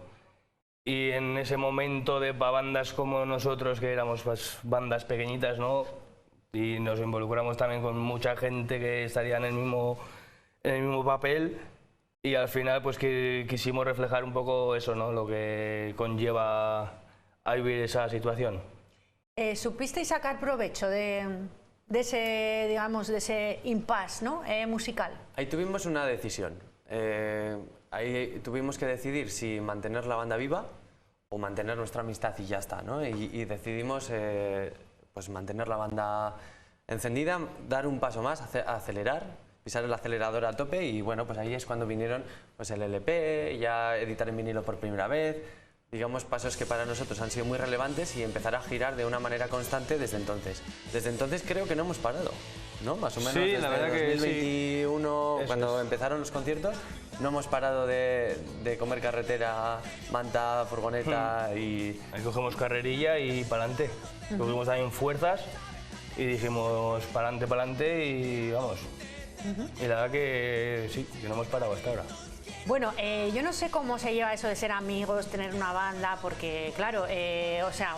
Y en ese momento de bandas como nosotros, que éramos pues, bandas pequeñitas, ¿no? Y nos involucramos también con mucha gente que estaría en el mismo papel. Y al final pues que quisimos reflejar un poco eso, ¿no? Lo que conlleva a vivir esa situación. ¿Supisteis sacar provecho de ese, digamos, de ese impasse, ¿no? Musical? Ahí tuvimos una decisión. Ahí tuvimos que decidir si mantener la banda viva o mantener nuestra amistad y ya está, ¿no? Y decidimos pues mantener la banda encendida, dar un paso más, acelerar, pisar el acelerador a tope y bueno, pues ahí es cuando vinieron pues el LP, ya editar en vinilo por primera vez, digamos pasos que para nosotros han sido muy relevantes y empezar a girar de una manera constante desde entonces. Desde entonces creo que no hemos parado, ¿no? Más o menos sí, desde la verdad 2021, que sí. cuando empezaron los conciertos, no hemos parado de comer carretera, manta, furgoneta y... Ahí cogemos carrerilla y pa'lante. Cogimos también fuerzas y dijimos pa'lante y vamos. Y la verdad que sí, que no hemos parado hasta ahora. Bueno, yo no sé cómo se lleva eso de ser amigos, tener una banda, porque claro, o sea,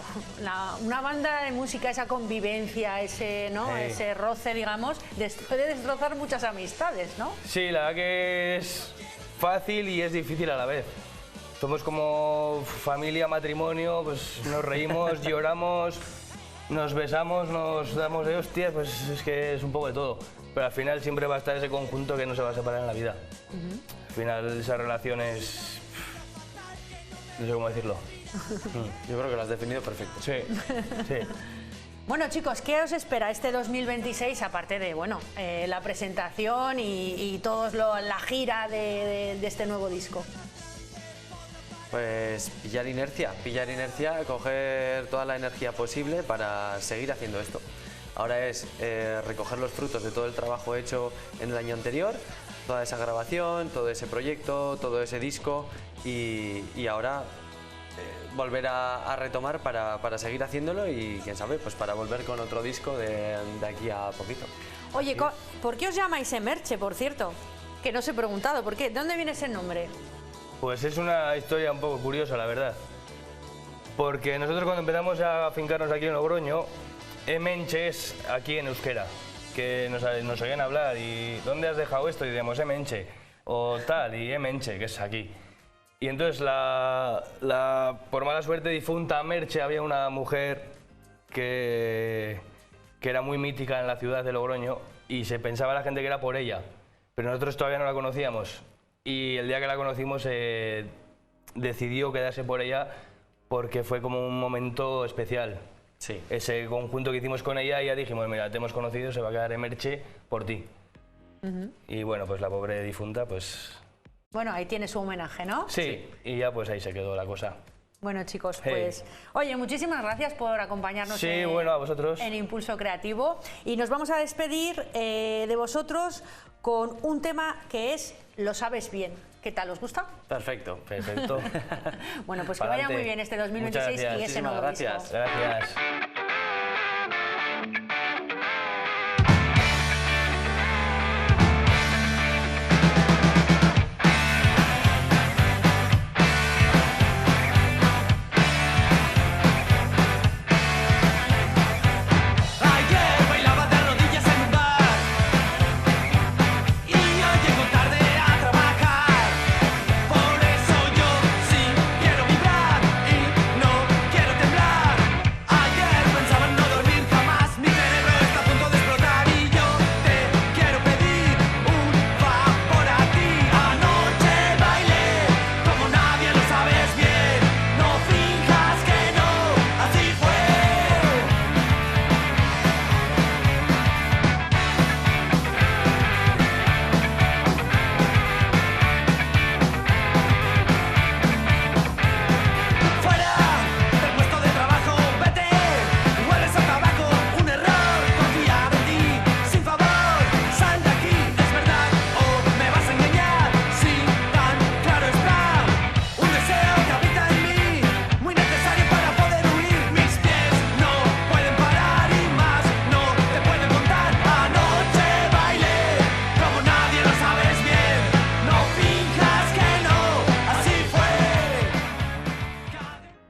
una banda de música, esa convivencia, ese, ¿no? Ese roce, digamos, puede destrozar muchas amistades, ¿no? Sí, la verdad que es fácil y es difícil a la vez. Somos como familia, matrimonio, pues nos reímos, lloramos, nos besamos, nos damos de hostias, pues es que es un poco de todo. Pero al final siempre va a estar ese conjunto que no se va a separar en la vida. Al final esas relaciones... no sé cómo decirlo. Yo creo que lo has definido perfecto. Sí, sí. Bueno, chicos, ¿qué os espera este 2026, aparte de, bueno, la presentación y la gira de este nuevo disco? Pues pillar inercia, coger toda la energía posible para seguir haciendo esto. Ahora es recoger los frutos de todo el trabajo hecho en el año anterior, toda esa grabación, todo ese proyecto, todo ese disco y ahora volver a retomar para seguir haciéndolo y quién sabe, pues para volver con otro disco de aquí a poquito. Oye, ¿por qué os llamáis Emerche, por cierto? Que no os he preguntado, ¿por qué? ¿De dónde viene ese nombre? Pues es una historia un poco curiosa, la verdad. Porque nosotros cuando empezamos a afincarnos aquí en Logroño, Emenche es aquí en euskera, que nos oían hablar y ¿dónde has dejado esto? Y decíamos Emenche, o tal, y Emenche, que es aquí. Y entonces, por mala suerte difunta Merche, había una mujer que era muy mítica en la ciudad de Logroño y se pensaba la gente que era por ella, pero nosotros todavía no la conocíamos. Y el día que la conocimos decidió quedarse por ella porque fue como un momento especial. Sí. Ese conjunto que hicimos con ella, y ya dijimos, mira, te hemos conocido, se va a quedar Emerche por ti. Y bueno, pues la pobre difunta, pues... Bueno, ahí tiene su homenaje, ¿no? Sí, y ya pues ahí se quedó la cosa. Bueno, chicos, pues... Oye, muchísimas gracias por acompañarnos bueno, a vosotros. en Impulso Creativo. Y nos vamos a despedir de vosotros con un tema que es Lo sabes bien. ¿Qué tal? ¿Os gusta? Perfecto. Perfecto. Bueno, pues que vaya muy bien este 2026 y ese nuevo disco. Gracias.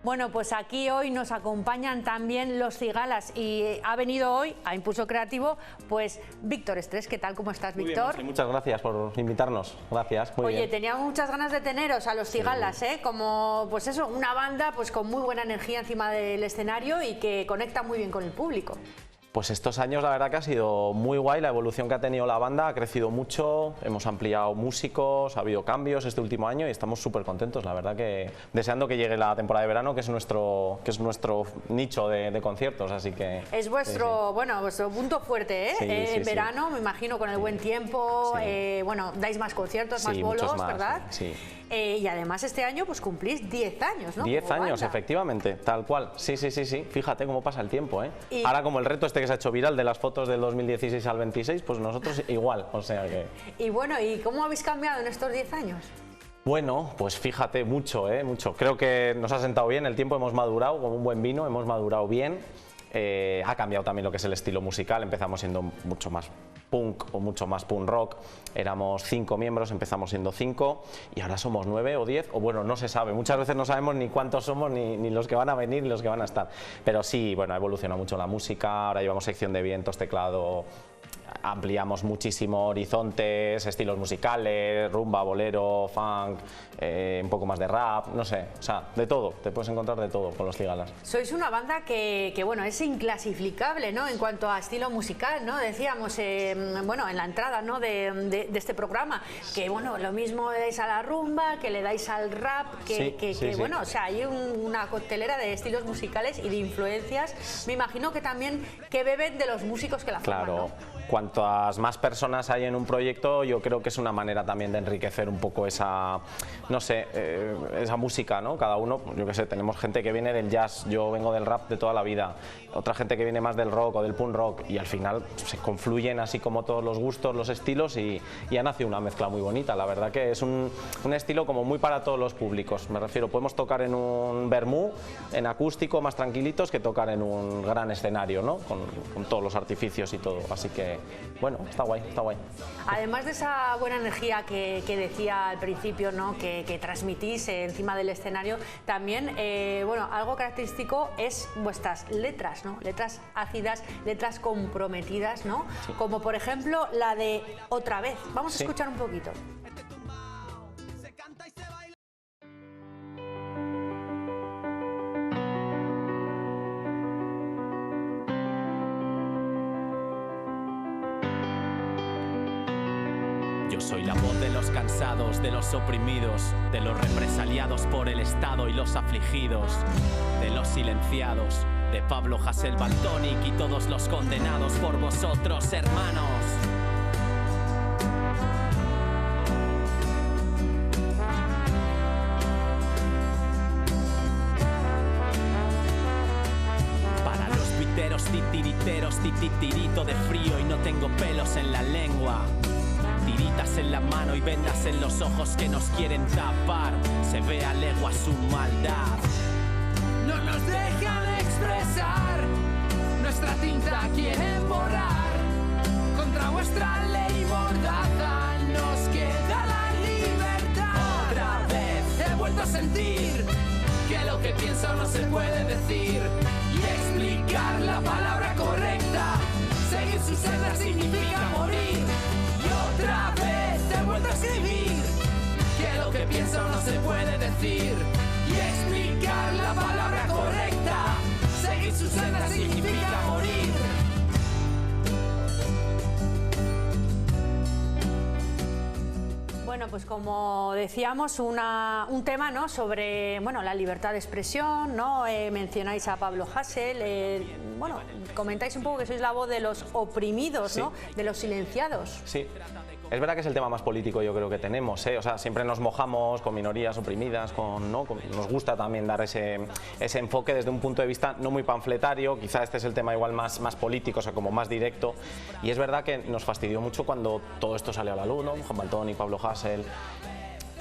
Bueno, pues aquí hoy nos acompañan también los Cigalas y ha venido hoy a Impulso Creativo pues Víctor Estrés. ¿Qué tal? ¿Cómo estás, Víctor? Bien, muchas gracias por invitarnos. Gracias. Muy bien. Teníamos muchas ganas de teneros a los Cigalas, como pues eso, una banda pues con muy buena energía encima del escenario y que conecta muy bien con el público. Pues estos años la verdad que ha sido muy guay, la evolución que ha tenido la banda ha crecido mucho, hemos ampliado músicos, ha habido cambios este último año y estamos súper contentos, la verdad que deseando que llegue la temporada de verano, que es nuestro nicho de conciertos, así que... Es vuestro, bueno, vuestro punto fuerte, en verano, me imagino, con el buen tiempo, bueno, dais más conciertos, más bolos, ¿verdad? Sí. Y además este año pues cumplís 10 años, ¿no? 10 años, efectivamente, tal cual. Sí, fíjate cómo pasa el tiempo, ¿eh? Ahora como el reto que se ha hecho viral de las fotos del 2016 al 26, pues nosotros igual, o sea que... Y bueno, ¿y cómo habéis cambiado en estos 10 años? Bueno, pues fíjate, mucho, mucho. Creo que nos ha sentado bien, el tiempo hemos madurado, como un buen vino, hemos madurado bien. Ha cambiado también lo que es el estilo musical, empezamos siendo mucho más punk o mucho más punk rock, éramos 5 miembros, empezamos siendo 5 y ahora somos 9 o 10, o bueno, no se sabe, muchas veces no sabemos ni cuántos somos, ni los que van a venir, ni los que van a estar, pero sí, bueno, ha evolucionado mucho la música, ahora llevamos sección de vientos, teclado, ampliamos muchísimo horizontes, estilos musicales, rumba, bolero, funk, un poco más de rap, no sé, o sea, de todo, te puedes encontrar de todo con los Cigalas. Sois una banda que bueno, es inclasificable, ¿no? En cuanto a estilo musical, ¿no? Decíamos, bueno, en la entrada, ¿no? de este programa, que bueno, lo mismo le dais a la rumba, que le dais al rap, bueno, o sea, hay una coctelera de estilos musicales y de influencias, me imagino que también que beben de los músicos que la forman, claro. ¿no? Cuantas más personas hay en un proyecto, yo creo que es una manera también de enriquecer un poco esa, no sé, esa música, ¿no? Cada uno, yo qué sé, tenemos gente que viene del jazz, yo vengo del rap de toda la vida, otra gente que viene más del rock o del punk rock y al final se confluyen así como todos los gustos, los estilos y ha nacido una mezcla muy bonita. La verdad que es un estilo como muy para todos los públicos, me refiero, podemos tocar en un vermú, en acústico, más tranquilitos, que tocar en un gran escenario, ¿no? Con todos los artificios y todo, así que bueno, está guay, está guay. Además de esa buena energía que decía al principio, ¿no? que transmitís encima del escenario, también bueno, algo característico es vuestras letras, ¿no? Letras ácidas, letras comprometidas, ¿no? Sí. Como por ejemplo la de Otra vez. Vamos a Sí. escuchar un poquito. Yo soy la voz de los cansados, de los oprimidos, de los represaliados por el Estado y los afligidos, de los silenciados, de Pablo Hasél Valtònyc y todos los condenados por vosotros, hermanos. Para los tuiteros, titiriteros, tititirito de frío y no tengo pelos en la lengua. Tiritas en la mano y vendas en los ojos que nos quieren tapar. Se ve a legua su maldad. No nos dejan expresar. Nuestra tinta quieren borrar. Contra vuestra ley mordaza nos queda la libertad. Otra vez he vuelto a sentir que lo que pienso no se puede decir. Y explicar la palabra correcta. Seguir su senda significa morir. Otra vez he vuelto a escribir que lo que pienso no se puede decir y explicar la palabra correcta. Seguir su senda significa morir. Bueno, pues como decíamos, un tema, ¿no? Sobre, bueno, la libertad de expresión, ¿no? Mencionáis a Pablo Hasél, bueno, comentáis un poco que sois la voz de los oprimidos, Sí. ¿no? De los silenciados. Sí. Es verdad que es el tema más político, yo creo que tenemos, ¿eh? O sea, siempre nos mojamos con minorías oprimidas, ¿no? Nos gusta también dar ese enfoque desde un punto de vista no muy panfletario, quizá este es el tema igual más político, o sea, como más directo, y es verdad que nos fastidió mucho cuando todo esto salió a la luz, ¿no? Juan Valtònyc, Pablo Hasél,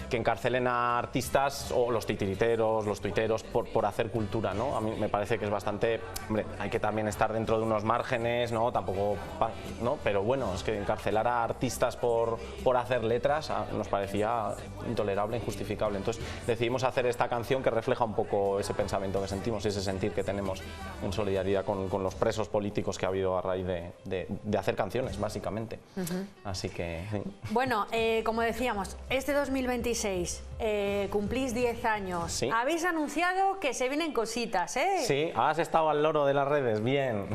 que encarcelen a artistas o los titiriteros, los tuiteros por hacer cultura, ¿no? A mí me parece que es bastante, hombre, hay que también estar dentro de unos márgenes, ¿no? Tampoco, ¿no? Pero bueno, es que encarcelar a artistas por hacer letras nos parecía intolerable, injustificable. Entonces decidimos hacer esta canción que refleja un poco ese pensamiento que sentimos y ese sentir que tenemos en solidaridad con los presos políticos que ha habido a raíz de hacer canciones, básicamente. Así que, sí. Bueno, como decíamos, este 2026 cumplís 10 años. Sí. Habéis anunciado que se vienen cositas, ¿eh? Sí, has estado al loro de las redes, bien.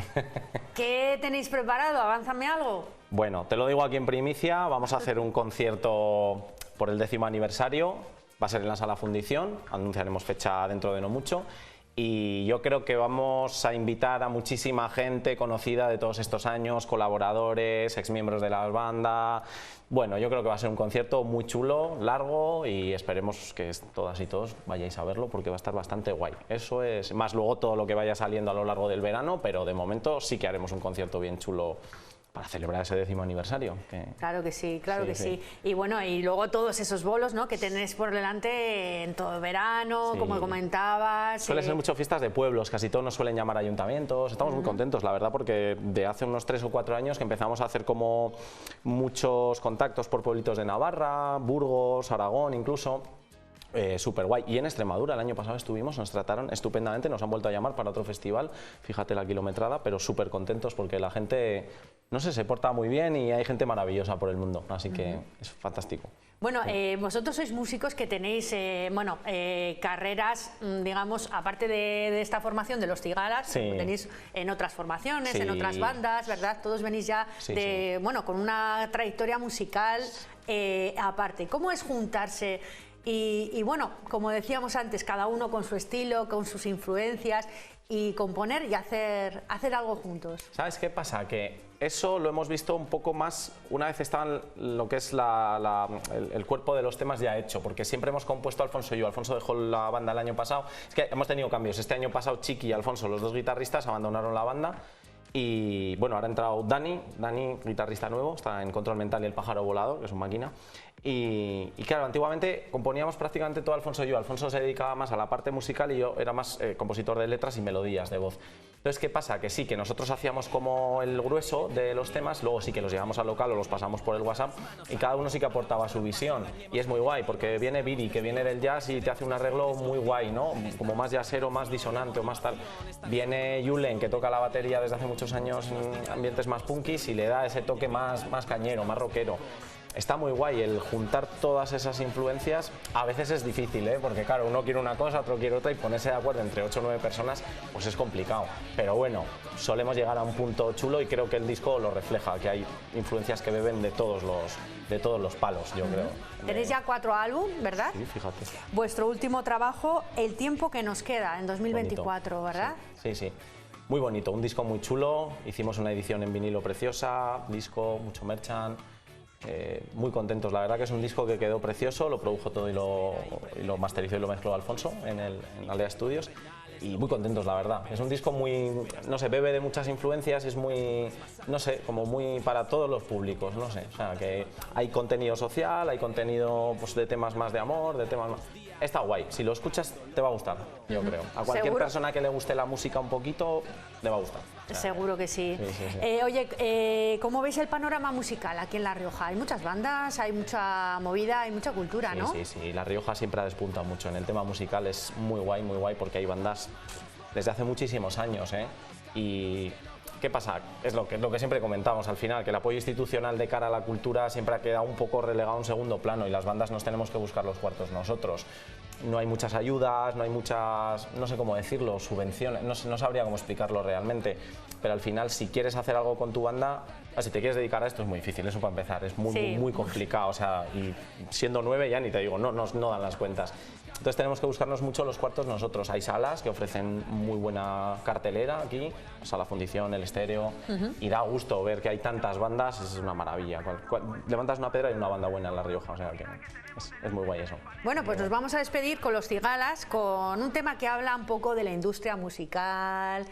¿Qué tenéis preparado? Avánzame algo. Bueno, te lo digo aquí en primicia, vamos a hacer un concierto por el 10º aniversario, va a ser en la Sala Fundición, anunciaremos fecha dentro de no mucho. Y yo creo que vamos a invitar a muchísima gente conocida de todos estos años, colaboradores, exmiembros de la banda. Bueno, yo creo que va a ser un concierto muy chulo, largo, y esperemos que todas y todos vayáis a verlo porque va a estar bastante guay. Eso es, más luego todo lo que vaya saliendo a lo largo del verano, pero de momento sí que haremos un concierto bien chulo para celebrar ese 10º aniversario. Claro que sí, claro Sí, que sí. sí. Y bueno, y luego todos esos bolos, ¿no? Que tenéis por delante en todo el verano, Sí. como comentabas. Suele ser mucho fiestas de pueblos, casi todos nos suelen llamar ayuntamientos. Estamos muy contentos, la verdad, porque de hace unos 3 o 4 años que empezamos a hacer como muchos contactos por pueblitos de Navarra, Burgos, Aragón incluso. Súper guay. Y en Extremadura el año pasado estuvimos, nos trataron estupendamente, nos han vuelto a llamar para otro festival, fíjate la kilometrada, pero súper contentos porque la gente, no sé, se porta muy bien y hay gente maravillosa por el mundo, así que es fantástico. Bueno, vosotros sois músicos que tenéis, bueno, carreras, digamos, aparte de esta formación de los Cigalas, Sí. tenéis en otras formaciones, Sí. en otras bandas, ¿verdad? Todos venís ya Sí, de, bueno, con una trayectoria musical aparte. ¿Cómo es juntarse? Y bueno, como decíamos antes, cada uno con su estilo, con sus influencias, y componer y hacer algo juntos. ¿Sabes qué pasa? Que eso lo hemos visto un poco más una vez está lo que es el cuerpo de los temas ya hecho, porque siempre hemos compuesto Alfonso y yo. Alfonso dejó la banda el año pasado. Es que hemos tenido cambios. Este año pasado Chiqui y Alfonso, los dos guitarristas, abandonaron la banda. Y bueno, ahora ha entrado Dani, guitarrista nuevo, está en Control Mental y El Pájaro Volador, que es una máquina. Y claro, antiguamente componíamos prácticamente todo Alfonso y yo. Alfonso se dedicaba más a la parte musical y yo era más compositor de letras y melodías de voz. Entonces, ¿qué pasa? Que sí, que nosotros hacíamos como el grueso de los temas, luego sí que los llevamos al local o los pasamos por el WhatsApp y cada uno sí que aportaba su visión. Y es muy guay, porque viene Viri, que viene del jazz y te hace un arreglo muy guay, ¿no? Como más jazzero, más disonante o más tal. Viene Julen, que toca la batería desde hace muchos años en ambientes más punkis y le da ese toque más cañero, más rockero. Está muy guay el juntar todas esas influencias. A veces es difícil, porque claro, uno quiere una cosa, otro quiere otra y ponerse de acuerdo entre 8 o 9 personas pues es complicado. Pero bueno, solemos llegar a un punto chulo y creo que el disco lo refleja, que hay influencias que beben de todos los palos, yo creo. Tenéis ya 4 álbumes, ¿verdad? Sí, fíjate. Vuestro último trabajo, El tiempo que nos queda, en 2024, bonito. ¿Verdad? Sí, sí. Muy bonito, un disco muy chulo. Hicimos una edición en vinilo preciosa, disco, mucho merchant. Muy contentos, la verdad que es un disco que quedó precioso, lo produjo todo y lo masterizó y lo mezcló Alfonso en Aldea Studios y muy contentos, la verdad. Es un disco muy, no sé, bebe de muchas influencias, es muy, no sé, como muy para todos los públicos, no sé, o sea, que hay contenido social, hay contenido pues, de temas más de amor, de temas más... Está guay, si lo escuchas te va a gustar, yo creo. A cualquier persona que le guste la música un poquito, le va a gustar. O sea, seguro que sí. Oye, ¿cómo veis el panorama musical aquí en La Rioja? Hay muchas bandas, hay mucha movida, hay mucha cultura, ¿no? Sí, sí, La Rioja siempre ha despuntado mucho. En el tema musical es muy guay, porque hay bandas desde hace muchísimos años, Y... ¿qué pasa? Es lo que siempre comentamos al final, que el apoyo institucional de cara a la cultura siempre ha quedado un poco relegado a un segundo plano y las bandas nos tenemos que buscar los cuartos nosotros. No hay muchas ayudas, no hay muchas, no sé cómo decirlo, subvenciones, no sabría cómo explicarlo realmente, pero al final si quieres hacer algo con tu banda, si te quieres dedicar a esto es muy difícil, eso para empezar, es muy complicado, o sea, y siendo 9 ya ni te digo, no dan las cuentas. Entonces tenemos que buscarnos mucho los cuartos nosotros. Hay salas que ofrecen muy buena cartelera aquí, Sala Fundición, El Estéreo, y da gusto ver que hay tantas bandas, es una maravilla. Levantas una pedra y hay una banda buena en La Rioja, o sea que es muy guay eso. Bueno, pues nos vamos a despedir con Los Cigalas, con un tema que habla un poco de la industria musical.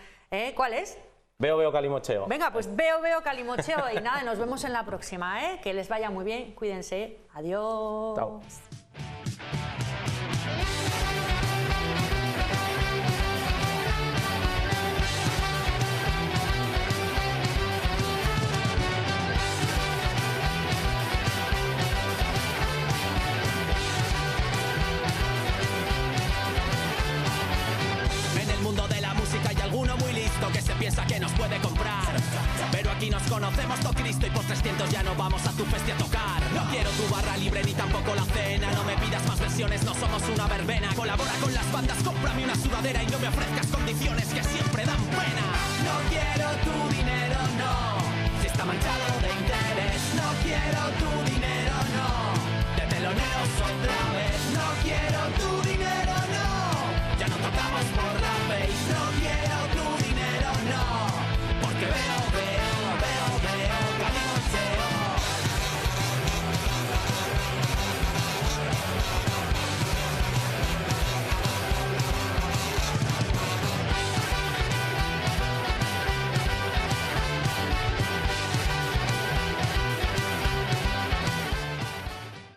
¿Cuál es? Veo calimocheo. Venga, pues veo calimocheo y nada, nos vemos en la próxima, que les vaya muy bien, cuídense, adiós. Chao. Que se piensa que nos puede comprar, pero aquí nos conocemos todo Cristo y por 300 ya no vamos a tu festi a tocar. No quiero tu barra libre ni tampoco la cena, no me pidas más versiones, no somos una verbena. Colabora con las bandas, cómprame una sudadera y no me ofrezcas condiciones que siempre dan pena. No quiero tu dinero, no, si está manchado de interés. No quiero tu dinero.